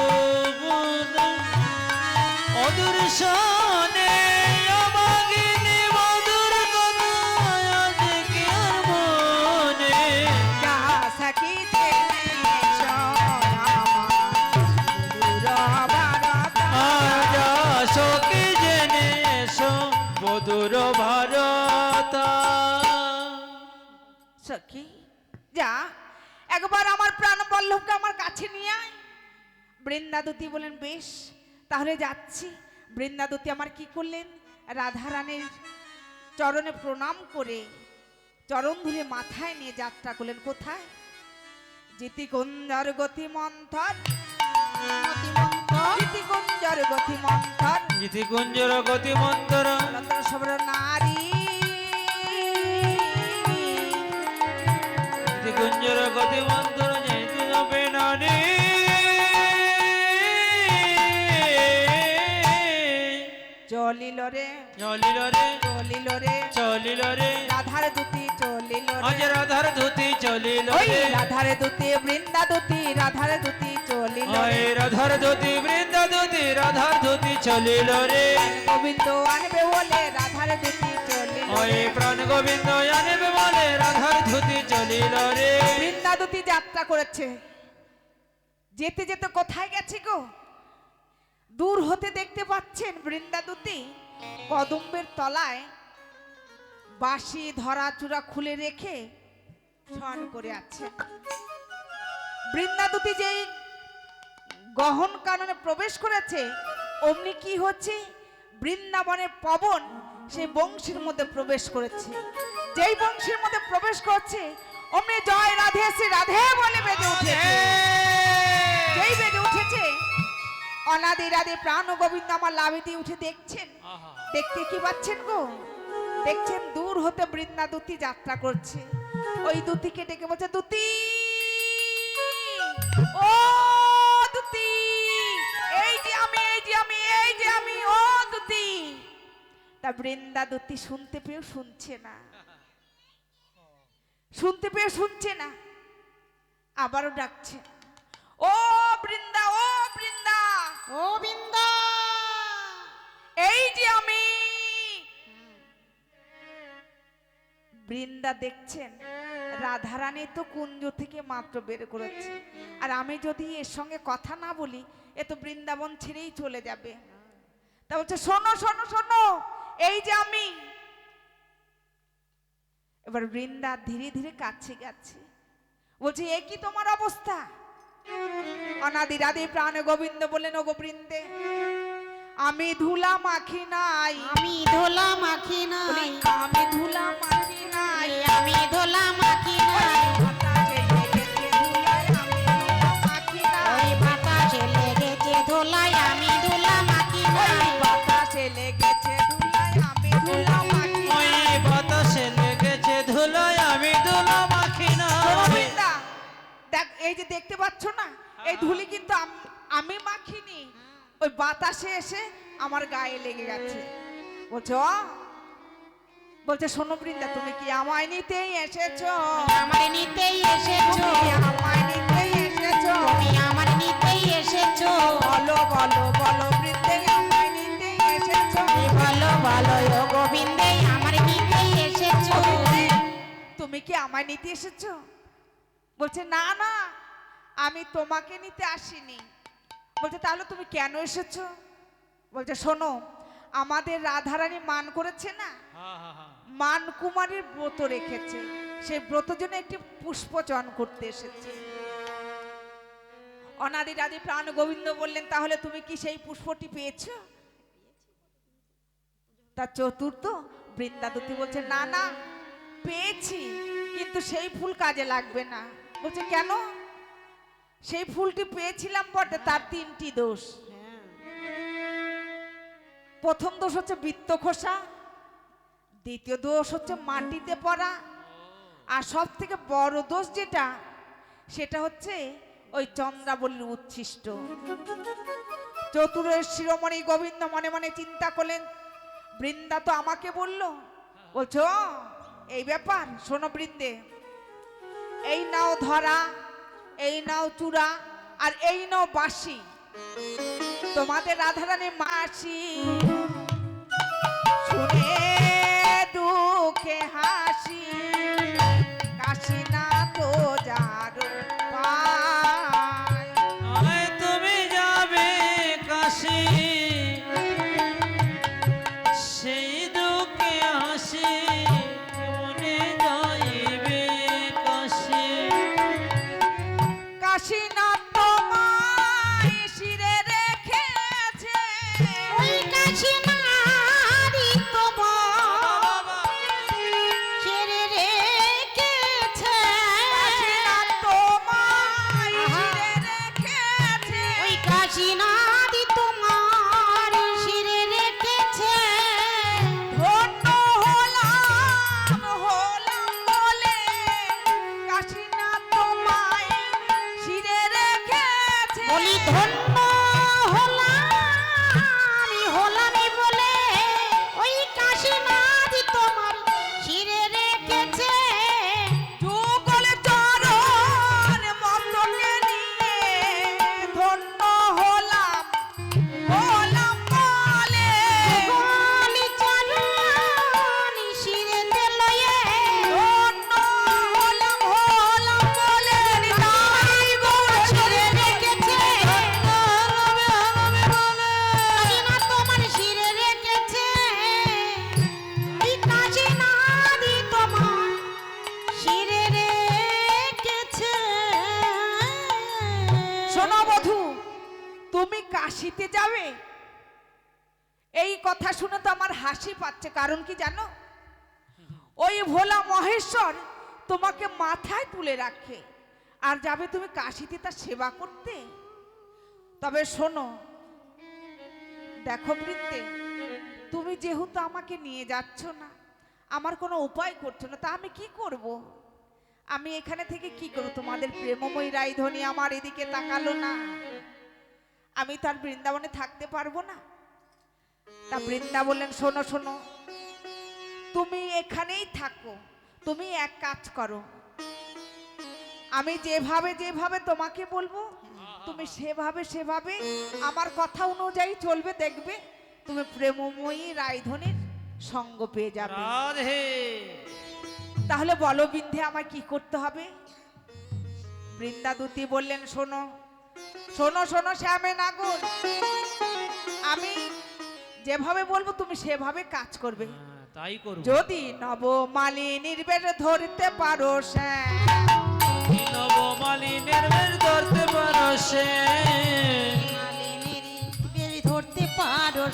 বধু অদূর সনে, অভাগিনী বধুর কথা আজ কি আর মনে। যা সাখী জেনে এসো আমার বধূর বারতা। আজ সখী জেনে এসো বধুর ভারত। সখী যা, একবার আমার প্রাণ বল্লভকে আমার কাছে নিয়ে আয়। বৃন্দাদতী বলেন, বেশ, তাহলে যাচ্ছি। বৃন্দাদতী আমার কি করলেন, রাধারানীর চরণে প্রণাম করে চরণ ধুলে মাথায় নিয়ে যাত্রা করলেন কোথায়? জিতিকুঞ্জর গতি মন্থর, জিতিকুঞ্জর গতি মন্থর, জিতি কুঞ্জর গতি মন্তর, লতর সবর নারী। জিতি কুঞ্জর গতি মন্তর, যেতে যাবে নারী। চলিল রে, চলিল রে, চলিল রে, চলিল রে, রাধার দুতি চলিল আজ রে। রাধার ধুতি চলিল ওই রে। রাধার দুতি, বৃন্দা দুতি, রাধার দুতি চলিল ওই রে। রাধার ধুতি বৃন্দা ধুতি রাধার ধুতি চলিল রে। গোবিন্দ আনবে বলে রাধার দুতি চলিল ওই প্রাণ গোবিন্দ আনিবে বলে রাধার ধুতি চলিল রে। বৃন্দাদুতি যাত্রা করেছে, যেতে যেতে কোথায় গেছে গো? দূর হতে দেখতে পাচ্ছেন বৃন্দাদুতি কদম্বের তলায় বাঁশি ধরা চূড়া খুলে রেখে শয়ন করে আছে। বৃন্দাদুতি যেই গহন কাননে প্রবেশ করেছে, অমনি কি হচ্ছে, বৃন্দাবনের পবন সেই বংশীর মধ্যে প্রবেশ করেছে। যেই বংশীর মধ্যে প্রবেশ করছে, অমনি জয় রাধে শ্রী রাধে বলে বেজে উঠেছে। যেই বেজে উঠেছে, অনাদি রাধে প্রাণ গোবিন্দ আমার লাভিতে উঠে দেখছেন। দেখতে কি পাচ্ছেন গো? দেখছেন দূর হতে বৃন্দাদুতি যাত্রা করছে। ওই দুতিকে ডেকে বলছে, দুতি ও দুতি, এই যে আমি, এই যে আমি, এই যে আমি, ও দুতি। তা বৃন্দাদুতি শুনতে পেয়েও শুনছে না, শুনতে পেয়ে শুনছে না, আবারও ডাকছে, ও বৃন্দা, ও বৃন্দা, ও বৃন্দা, এই যে আমি। বৃন্দা দেখছেন রাধারানী তো কুঞ্জ থেকে মাত্র বের করেছে, আর আমি যদি এর সঙ্গে কথা না বলি, এ তো বৃন্দাবন ছেড়েই চলে যাবে। তা বলছে, শোনো শোনো শোনো, এই যে আমি। এবার বৃন্দা ধীরে ধীরে কাছে গেছে, বলছে, এ কি তোমার অবস্থা? অনাদি রাধে প্রাণ গোবিন্দ বললেন, ওগো বৃন্দে, আমি ধুলা মাখি নাই, আমি ধোলা মাখি বলি, নাই, আমি ধুলা মাখি নাই, আমি ধোলা মাখি নাই, বাতাসে লেগেছে ধুলায় আমি ধুলা মাখি ওই নাই, বাতাসে লেগেছে ধুলাই, আমি ধোলা মাখি ওই নাই। বাতাসে লেগেছে ধুলায় আমি ধুলা মাখি না। শোনো বৃন্দা, দেখ, এই যে দেখতে পাচ্ছ না, এই ধুলি কিন্তু আমি মাখিনি, ওই বাতাসে এসে আমার গায়ে লেগে গেছে। বলছো, বলছে, শোনো বৃন্দা, তুমি কি আমায় নিতেই এসেছো? আমার নিতেই এসেছো, তুমি আমায় নিতেই এসেছো? তুমি আমার নিতেই এসেছো, বলো বলো বলো বৃন্দে, আমায় নিতেই এসেছো? বলো বলো ও গোবিন্দে, আমার নিতেই এসেছো। তুমি কি আমায় নিতে এসেছো? বলছে, না না, আমি তোমাকে নিতে আসিনি। বলছে, তাহলে তুমি কেন এসেছো? বলছে, শোনো, আমাদের রাধারানী মান করেছে না, মান কুমারীর ব্রত রেখেছে, সেই ব্রত জন্য একটি পুষ্পচয়ন করতে এসেছে। অনাদি রাধে প্রাণ গোবিন্দ বললেন, তাহলে তুমি কি সেই পুষ্পটি পেয়েছো? তার চতুর্থ বৃন্দাদুতি বলছে, না না, পেয়েছি, কিন্তু সেই ফুল কাজে লাগবে না। বলছে, কেন? সেই ফুলটি পেয়েছিলাম বটে, তার তিনটি দোষ। প্রথম দোষ হচ্ছে বৃত্ত খোসা, দ্বিতীয় দোষ হচ্ছে মাটিতে পড়া, আর সব থেকে বড় দোষ যেটা, সেটা হচ্ছে ওই চন্দ্রাবলীর উচ্ছিষ্ট। চতুরের শিরোমণি গোবিন্দ মনে মনে চিন্তা করলেন, বৃন্দা তো আমাকে বললো, বলছো এই ব্যাপার। শোনো বৃন্দে, এই নাও ধরা, এই নাও চূড়া, আর এই নাও বাঁশি, তোমাদের রাধারানী মাসি। শুনে দুঃখে হাসি, কাশি না তো যার পায়। আয় তুমি যাবে কাশি, সেই দুঃখে হাসি মনে যাইবে কাশি। কাশি না তোমায় শিরে রেখেছে, ওই কাশি নারী তোমার ছেড়ে রেখেছে, কাশি না তোমায় শিরে রেখেছে, ওই কাশি নারী তোমার শিরে রেখেছে। ধন্য হলাম হলাম বলে, কাশি না তোমায় শিরে রেখেছে। বলি ধন্য হলাম, আমি হলামই বলে, কথা শুনে তো আমার হাসি পাচ্ছে, কারণ কি জানো? ওই ভোলা মহেশ্বর তোমাকে মাথায় তুলে রাখে, আর যাবে তুমি কাশিতে তার সেবা করতে। তবে শোনো, দেখো বৃত্তে, তুমি যেহেতু আমাকে নিয়ে যাচ্ছ না, আমার কোনো উপায় করছো না, তা আমি কি করব? আমি এখানে থেকে কি করব? তোমাদের প্রেমময়ী রাইধনী আমার এদিকে তাকালো না, আমি তার বৃন্দাবনে থাকতে পারবো না। তা বৃন্দা বললেন, শোনো শোনো, তুমি এখানেই থাকো, তুমি এক কাজ করো, আমি যেভাবে যেভাবে তোমাকে বলবো তুমি সেভাবে সেভাবে আমার কথা অনুযায়ী চলবে, দেখবে তুমি প্রেমময়ী রাইধনীর সঙ্গ পেয়ে যাবে। রাধে। তাহলে বলো বিন্ধে আমায় কি করতে হবে? বৃন্দাদূতি বললেন, শোনো শোনো শোনো শ্যামে নাগর, আমি যেভাবে বলবো তুমি সেভাবে কাজ করবে। তাই করব। যদি নবমালিনীর বেশ ধরতে পারো শ্যাম, নবমালিনীর বেশ ধরতে পারো সে, ধরতে পারো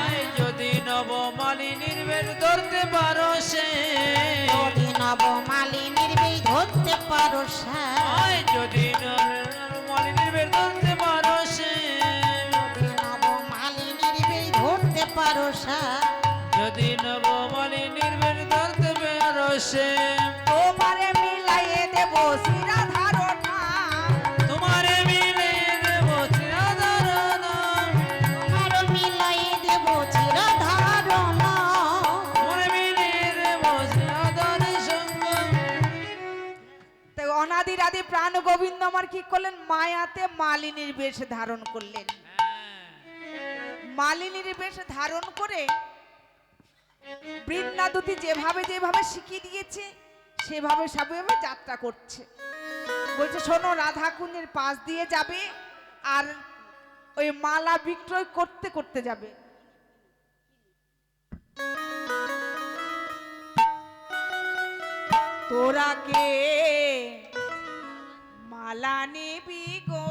আয় যদি নবমালিনীর বেশ ধরতে পারো সে, নবমালিনীর বেশ ধরতে পারো আয় যদি নবমালিনীর বেশ ধরতে পারো সে, নবমালিনীর বেশ ধরতে পারো যদি নবমালিনীর বেশ ধরতে পারো সে, তোমারে মিলাইয়ে দেব শিরা ধারণা, তোমারে মিলে দেব চিরধারণা, তোমার মিলাই দেব চিরধারণা, তোমারে মিলে দেব চিরধারণ সঙ্গ। তাই অনাদির আদি প্রাণ গোবিন্দ আমার কি করলেন? মায়াতে মালিনীর বেশ ধারণ করলেন। মালিনীর বেশ ধারণ করে বৃন্দাদূতি যেভাবে যেভাবে শিখিয়ে দিয়েছে সেভাবে সেভাবে যাত্রা করছে। বলছে, শোনো, রাধা কুঞ্জের পাশ দিয়ে যাবে আর ওই মালা বিক্রয় করতে করতে যাবে। তোরা কে মালা নিবি গো,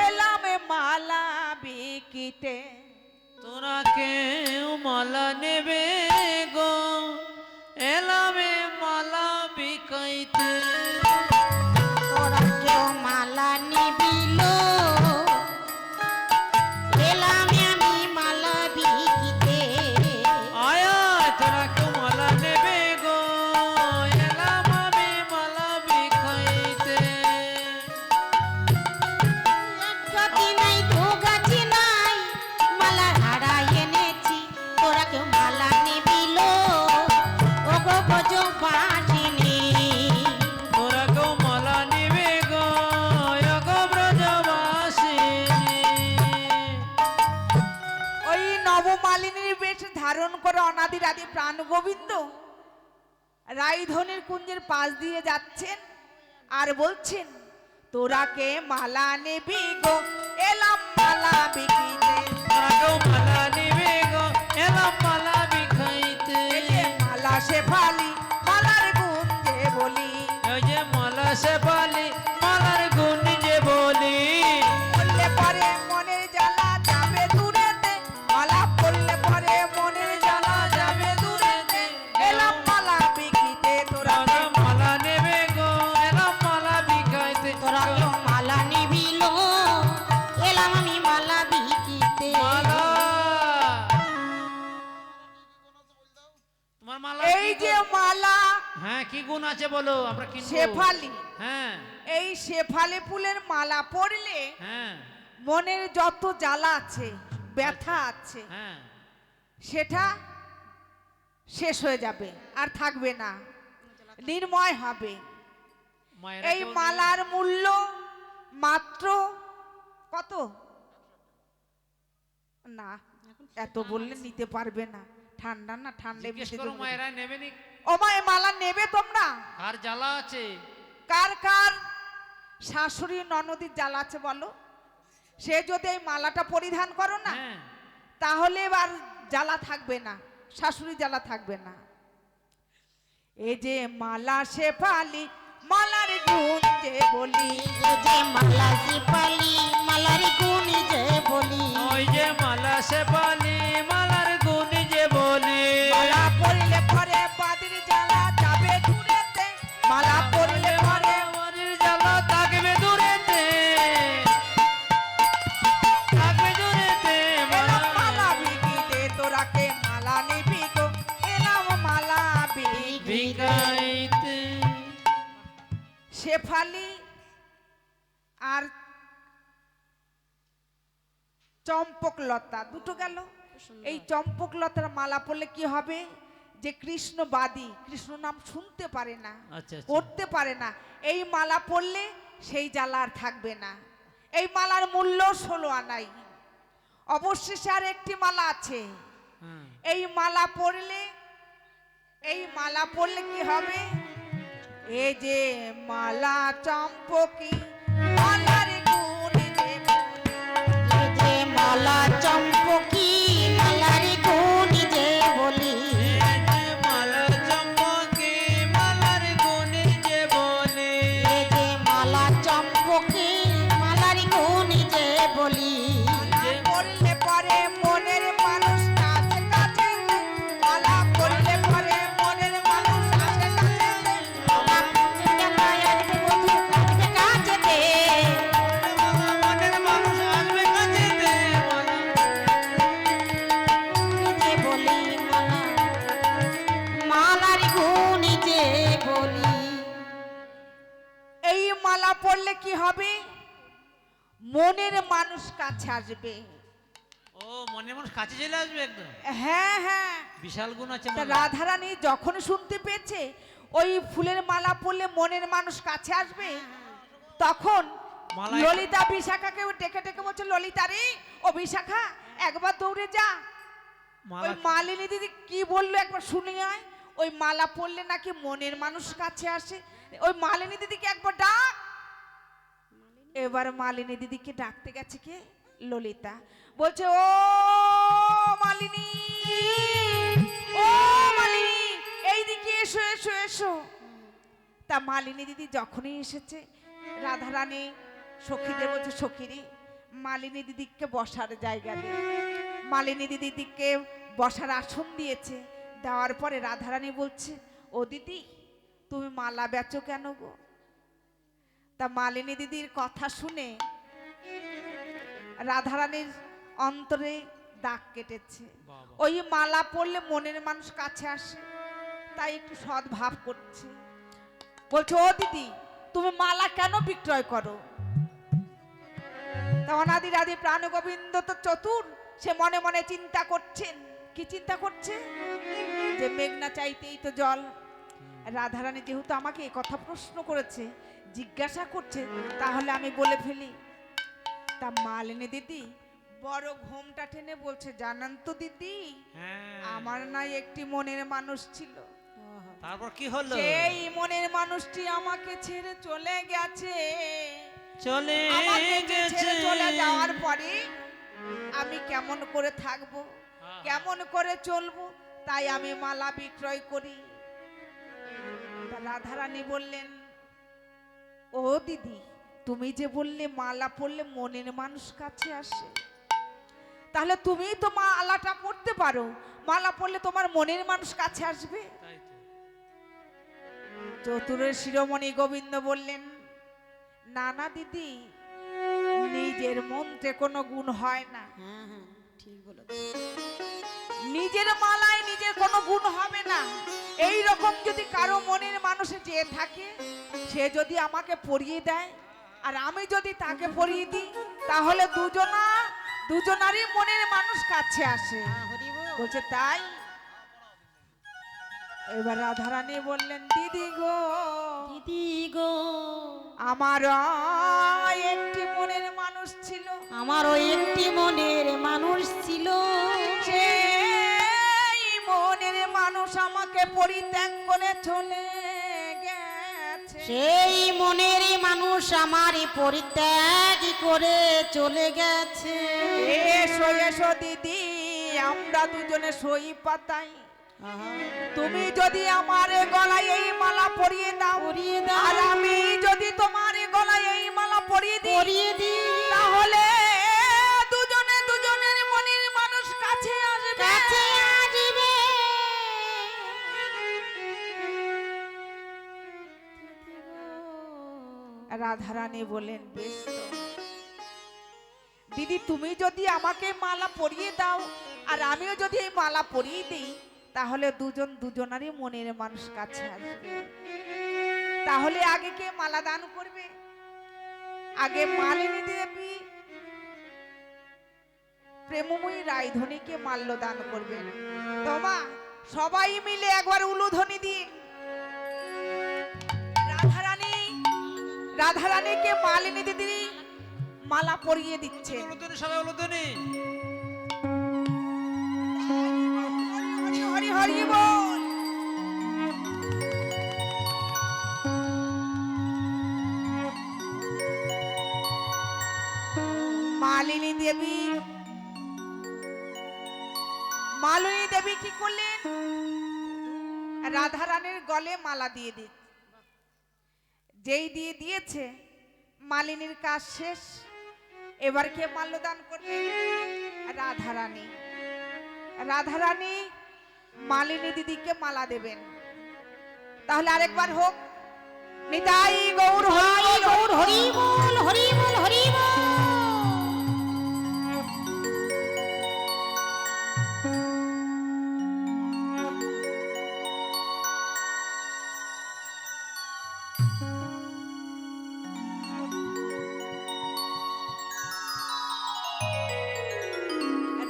এলাম মালা বিকিতে, তোরা কেউ মালা নেবে গো, এলামে মালা বিকাইতে, তোরা কেউ মালা নিবিল, এলাম আমি মালা বিকিতে, আয়া তোরা কেউ মালা নেবে গো, এলাম আমি মালা বিকাইতে, গাছি নাই দু গাছি নাই, মালা হারাই এনেছি, তোরা কেউ মালা নিবিল, ওগো বোঝো বাঁধিনি, তোরা কেউ মালা নেবে গো, গো ব্রজবাসিনী। ওই নবমালিনীর বেশ ধারণ করে অনাদির আদি প্রাণ গোবিন্দ রাইধনীর কুঞ্জের পাশ দিয়ে যাচ্ছেন আর বলছেন, তোরা কে মালা নেবি গো, এলাম মালা বিকিতে, তোরা কেউ মালা নেবে গো, এলাম মালা বিকাইতে, এই যে মালা শেফালি মালার গুঞ্জে বলি, ওই যে মালা সে পালি মালার গুণ যে বলি, বললে পরে মনের জ্বালা যাবে দূরেতে, মালা পড়লে পরে মনের জ্বালা যাবে দূরেতে, এলাম মালা বিকিতে, তোরা তোরা মালা নেবে গো, এলাম মালা বিকাইতে, তোরা কেউ মালা নিবিল, এলাম আমি মালা বিকিতে, মালা তোমার মালা এই যে মালা হ্যাঁ কি গুণ আছে বলো, আমরা কিনবো। শেফালি, হ্যাঁ এই শেফালি ফুলের মালা পরলে হ্যাঁ মনের যত জ্বালা আছে, ব্যথা আছে, হ্যাঁ সেটা শেষ হয়ে যাবে, আর থাকবে না, নির্ময় হবে। মায়েরা এই কেউ মালার মূল্য মাত্র কত? না, এত বললে নিতে পারবে না, ঠান্ডা না, ঠান্ডা জিজ্ঞেস এমনিতে করো জমে মায়েরা নেবে নি, যাবে। ও মা, এই মালা নেবে তোমরা? আর জ্বালা আছে, কার কার শাশুড়ি ননদির জ্বালা আছে বলো? সে যদি এই মালাটা পরিধান করো না, হ্যাঁ তাহলে এবার জ্বালা থাকবে না, শাশুড়ি জ্বালা থাকবে না। এই যে মালা শেফালি মালার গুণ যে বলি, এ যে মালা শিপালি মালার গুণ যে বলি, ওই শেফালি মালার গুণ যে বলি মালা পড়লে পরে বাদির জ্বালা যাবে দূরেতে, মালা পড়লে পরে মনের জ্বালা থাকবে দূরেতে, থাকবে দূরেতে এলাম মালা বিকিতে, তোরাকে মালা নিবি গো, এলাম মালা বিকি। ভিখাইতে। শেফালি আর চম্পক লতা দুটো গেল। এই চম্পক লতার মালা পরলে কি হবে, যে কৃষ্ণবাদী, কৃষ্ণ নাম শুনতে পারে না, আচ্ছা, আচ্ছা। পড়তে পারে না, এই মালা পরলে সেই জ্বালা আর থাকবে না। এই মালার মূল্য 16 আনাই। অবশেষে আর একটি মালা আছে, হ্যাঁ। এই মালা পরলে, এই মালা পরলে কি হবে, এই যে মালা চম্পকি মালার গুণ যে বলি। এই যে মালা চম্পকি মালার গুণ যে বলি, এই যে মালা চম্পকি মালার গুণ যে বলি, এই যে মালা চম্পকি মালার গুণ যে বলি, মালা পরলে পরে মনের মানুষ কাছে কাছে, মালা পরলে পরে মনের মানুষ কাছে কাছে, মনের মানুষ আসবে কাছেতে মালার গুণ যে বলি। এই মালা পরলে কি হবে, মনের মানুষ কাছে আসবে। ও মনের মানুষ কাছে চলে আসবে একদম, হ্যাঁ হ্যাঁ। বিশাল গুণ আছে তা মালা। রাধারানী যখন শুনতে পেয়েছে ওই ফুলের মালা পরলে মনের মানুষ কাছে আসবে, তখন মালায়- ললিতা বিশাখাকে ডেকে ডেকে বলছে, ললিতা রে, ও বিশাখা একবার দৌড়ে যা, মালা ওই মালিনী দিদি কি বললো একবার শুনে আয়। ওই মালা পরলে নাকি মনের মানুষ কাছে আসে, ওই মালিনী দিদিকে একবার ডাক। এবার মালিনী দিদিকে ডাকতে গেছে কে, ললিতা বলছে, ও মালিনী, ও মালিনী, এইদিকে এসো এসো এসো। তা মালিনী দিদি যখনই এসেছে, রাধারানী সখীদের বলছে, সখীরে মালিনী দিদিকে বসার জায়গা দে। মালিনী দিদিকে বসার আসন দিয়েছে, দেওয়ার পরে রাধারানী বলছে, ও দিদি তুমি মালা বেচো কেন গো? তা মালিনী দিদির কথা শুনে রাধারানীর অন্তরে দাগ কেটেছে। বাবা। ওই মালা পরলে মনের মানুষ কাছে আসে, তাই একটু সদ্ভাব করছে। বলছে, ও দিদি তুমি মালা কেন বিক্রয় করো? তা অনাদি রাধি প্রাণ গোবিন্দ তো চতুর, সে মনে মনে চিন্তা করছেন। কি চিন্তা করছে, যে মেঘনা চাইতেই তো জল। রাধারানী যেহেতু আমাকে এই কথা প্রশ্ন করেছে, জিজ্ঞাসা করছে, তাহলে আমি বলে ফেলি। তা মালিনী দিদি বড় ঘোমটা টেনে বলছে, জানান তো দিদি, হ্যাঁ। আমার নাই একটি মনের মানুষ ছিল, তারপর কি হলো? সেই মনের মানুষটি আমাকে ছেড়ে চলে গেছে। চলে আমাকে যে গেছে। ছেড়ে চলে যাওয়ার পরে আমি কেমন করে থাকবো, হ্যাঁ। কেমন করে চলবো, তাই আমি মালা বিক্রয় করি। তা রাধারানী বললেন, ও দিদি তুমি যে বললে মালা পরলে মনের মানুষ কাছে আসে, তাহলে তুমি তো মালাটা পরতে পারো, মালা পরলে তোমার মনের মানুষ কাছে আসবে। তাই তো। চতুরের শিরোমণি গোবিন্দ বললেন, না না দিদি, নিজের মন্ত্রে কোনো গুণ হয় না, হ্যাঁ হ্যাঁ ঠিক বলেছ। নিজের মালায় নিজের কোনো গুণ হবে না। এই রকম যদি কারো মনের মানুষে যে থাকে, সে যদি আমাকে পরিয়ে দেয় আর আমি যদি তাকে পরিয়ে দিই, তাহলে দুজনারই মনের মানুষ কাছে আসে। বলছে তাই। এবার রাধারানী বললেন, দিদি গো, দিদি গো, আমার একটি মনের মানুষ ছিল, আমারও একটি মনের মানুষ ছিল, সেই মনের মানুষ আমাকে পরিত্যাগ করে চলে গেছে। সেই মনের মানুষ আমারই পরিত্যাগ করে চলে গেছে। এসো এসো দিদি, আমরা দুজনে সই পাতাই। তুমি যদি আমার গলায় এই মালা পরিয়ে দাও, আর আমি যদি তোমার গলায় এই মালা পরিয়ে দিই, পরিয়ে দিই, তাহলে দুজনে দুজনের মনের মানুষ রাধারানী বলেন, বেশ তো দিদি, তুমি যদি আমাকে মালা পরিয়ে দাও আর আমিও যদি এই মালা পরিয়ে দিই, তাহলে দুজন দুজনারই মনের মানুষ কাছে আসবে। তাহলে আগে কে মালা দান করবে? আগে মালিনী দেবী প্রেমময়ী রায়ধনীকে মাল্য দান করবেন। তোমা সবাই মিলে একবার উলুধ্বনি দিন। রাধারানীকে মালিনী দিদি মালা পরিয়ে দিচ্ছে। উলুধ্বনি, সবাই উলুধ্বনি। হরি হরি বল। মালিনী দেবী কি করলেন? রাধারানীর গলে মালা দিয়ে দিন। যেই দিয়ে দিয়েছে, মালিনীর কাজ শেষ। এবার কে মাল্যদান করবে? রাধারানী। রাধারানী মালিনী দিদিকে মালা দেবেন। তাহলে আরেকবার হোক, নিতাই গৌর হরি গৌর হরি বল, হরি বল, হরি বল।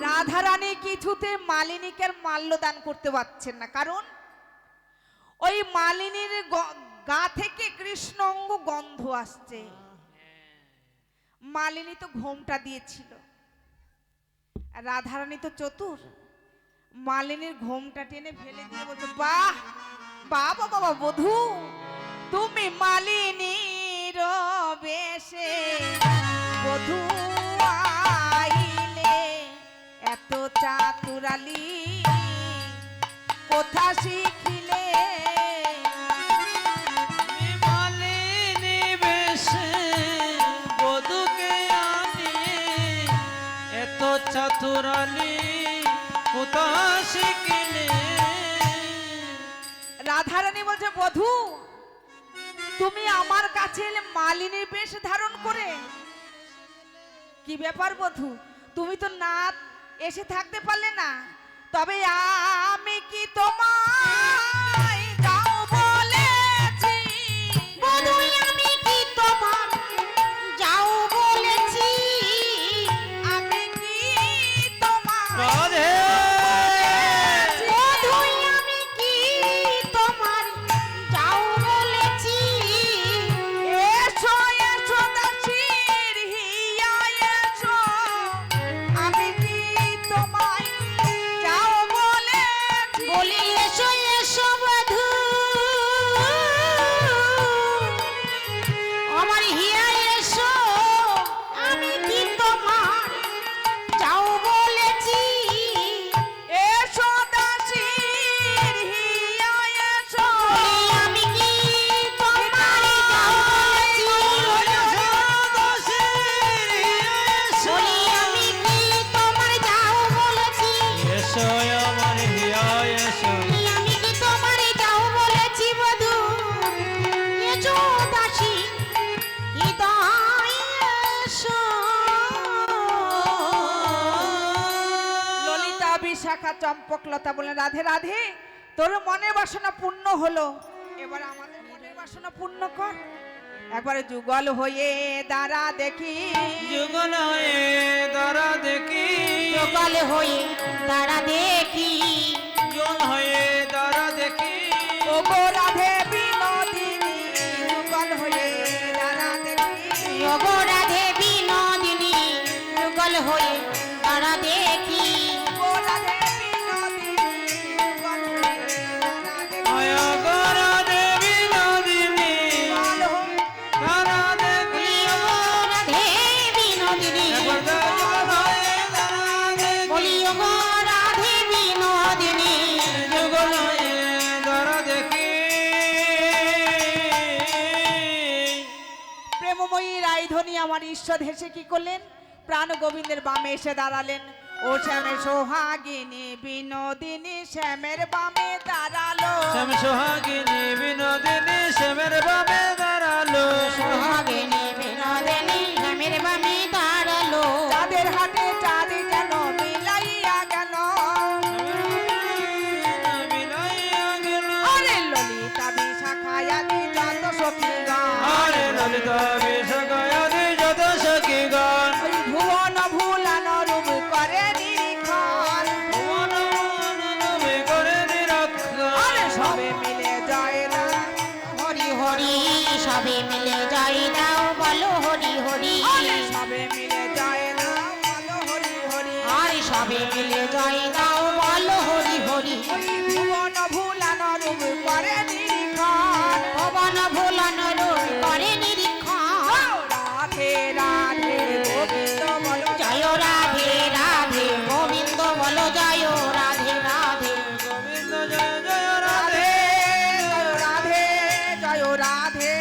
রাধারানী কিছুতে মালিনীকে মাল্যদান করতে পারছেন না, কারণ ওই মালিনীর গা থেকে কৃষ্ণ অঙ্গ গন্ধ আসছে। মালিনী তো ঘোমটা দিয়েছিল, রাধারানী তো চতুর, মালিনীর ঘোমটা টেনে ফেলে দিয়ে বলছে, বাহ বাবা বাবা বধূ, তুমি মালিনীর বেশে বধূ আইলে, এত চাতুরালি কোথা শিখিলে? মালিনী বেশে বধূকে আনিয়ে, এত চাতুরালি কোথা শিখিলে? রাধারানী বলছে, বধূ তুমি আমার কাছে এলে মালিনীর বেশ ধারণ করে, কি ব্যাপার বধূ? তুমি তো না এসে থাকতে পারলে না, তবে আমি কি তোমায় যাও বলেছি? বধূ আমি কি তোমার যাও বলেছি? আমি কি তোমায় রাধে বধূ আমি কি তোমার যাও বলেছি? এসো এসো দাসীর হিয়া এসো, আমি কি তোমায় যাও বলেছি? বলি এসো এসো বধূ, আমার হিয়া এসো, আমি কি তোমার যাও বলেছি? এসো দাসীর হিয়া এসো, বলি আমি কি তোমার যাও বলেছি? বলি আমি কি তোমার যাও বলেছি? এসো আমার হিয়া এসো, বলি আমি কি তোমার যাও বলেছি বধূ? এসো দাসী হৃদয় এসো। ললিতা বিশাখা চম্পকলতা বলে, রাধে রাধে, তোর মনের বাসনা পূর্ণ হলো, এবার আমাদের মনের বাসনা পূর্ণ কর। একবারে যুগল হয়ে দাঁড়া দেখি, যুগল হয়ে দাঁড়া দেখি, সকাল হয়ে তারা দেখি, যুগল হয়ে দাঁড়া দেখি, ও গো রাধে বিনোদিনী, যুগল হয়ে দাঁড়া দেখি, ওগো রাধে বিনোদিনী, যুগল হয়ে তারা দেখি, ও রাধে বিনোদিনী, যুগল হয়ে দাঁড়া দেখি, আয় গো রাধে বিনোদিনী, যুগল হয়ে দাঁড়া দেখি, বলি ওগো রাধে বিনোদিনী, একবার যুগল হয়ে দাঁড়া দেখি, বলি ওগো রাধে বিনোদিনী, যুগল হয়ে দাঁড়া দেখি। প্রেমময়ী রায়ধনী আমার ঈশ্বর হেসে কি করলেন? প্রাণ গোবিন্দের বামে এসে দাঁড়ালেন। ও শ্যামের সোহাগিনী বিনোদিনী শ্যামের বামে দাঁড়ালো শ্যাম সোহাগিনী বিনোদিনী শ্যামের বামে দাঁড়ালো সোহাগিনী বিনোদিনী শ্যামের বামে দাঁড়ালো চাঁদের হাটে চাঁদ যেন মিলাইয়া গেল বিলাইয়া গেল আরে ললিতা বিশাখায়াদি যত সখীগণ আরে ললিতা বিশাখায়াদি যত সখীগণ ওই ভুবন ভুলানো রূপ করে নিরীক্ষণ ভুবন ভুবন করে নিরক্ষণ আরে সবে মিলে যায় না হরি হরি সবে মিলে যাই দাও বলো হরি হরি আরে সবে মিলে যায় না বলো হরি হরি আর সবে মিলে যাই দাও বলো হরি হরি ওই ভুবন ভুলানো রূপ করে নিরীক্ষণ ভবন ভুলানো রূপ করে নিরীক্ষণ রাধে রাধে গোবিন্দ বলো জয় রাধে রাধে গোবিন্দ বলো জয় রাধে রাধে গোবিন্দ জয় জয় রাধে রাধে জয় রাধে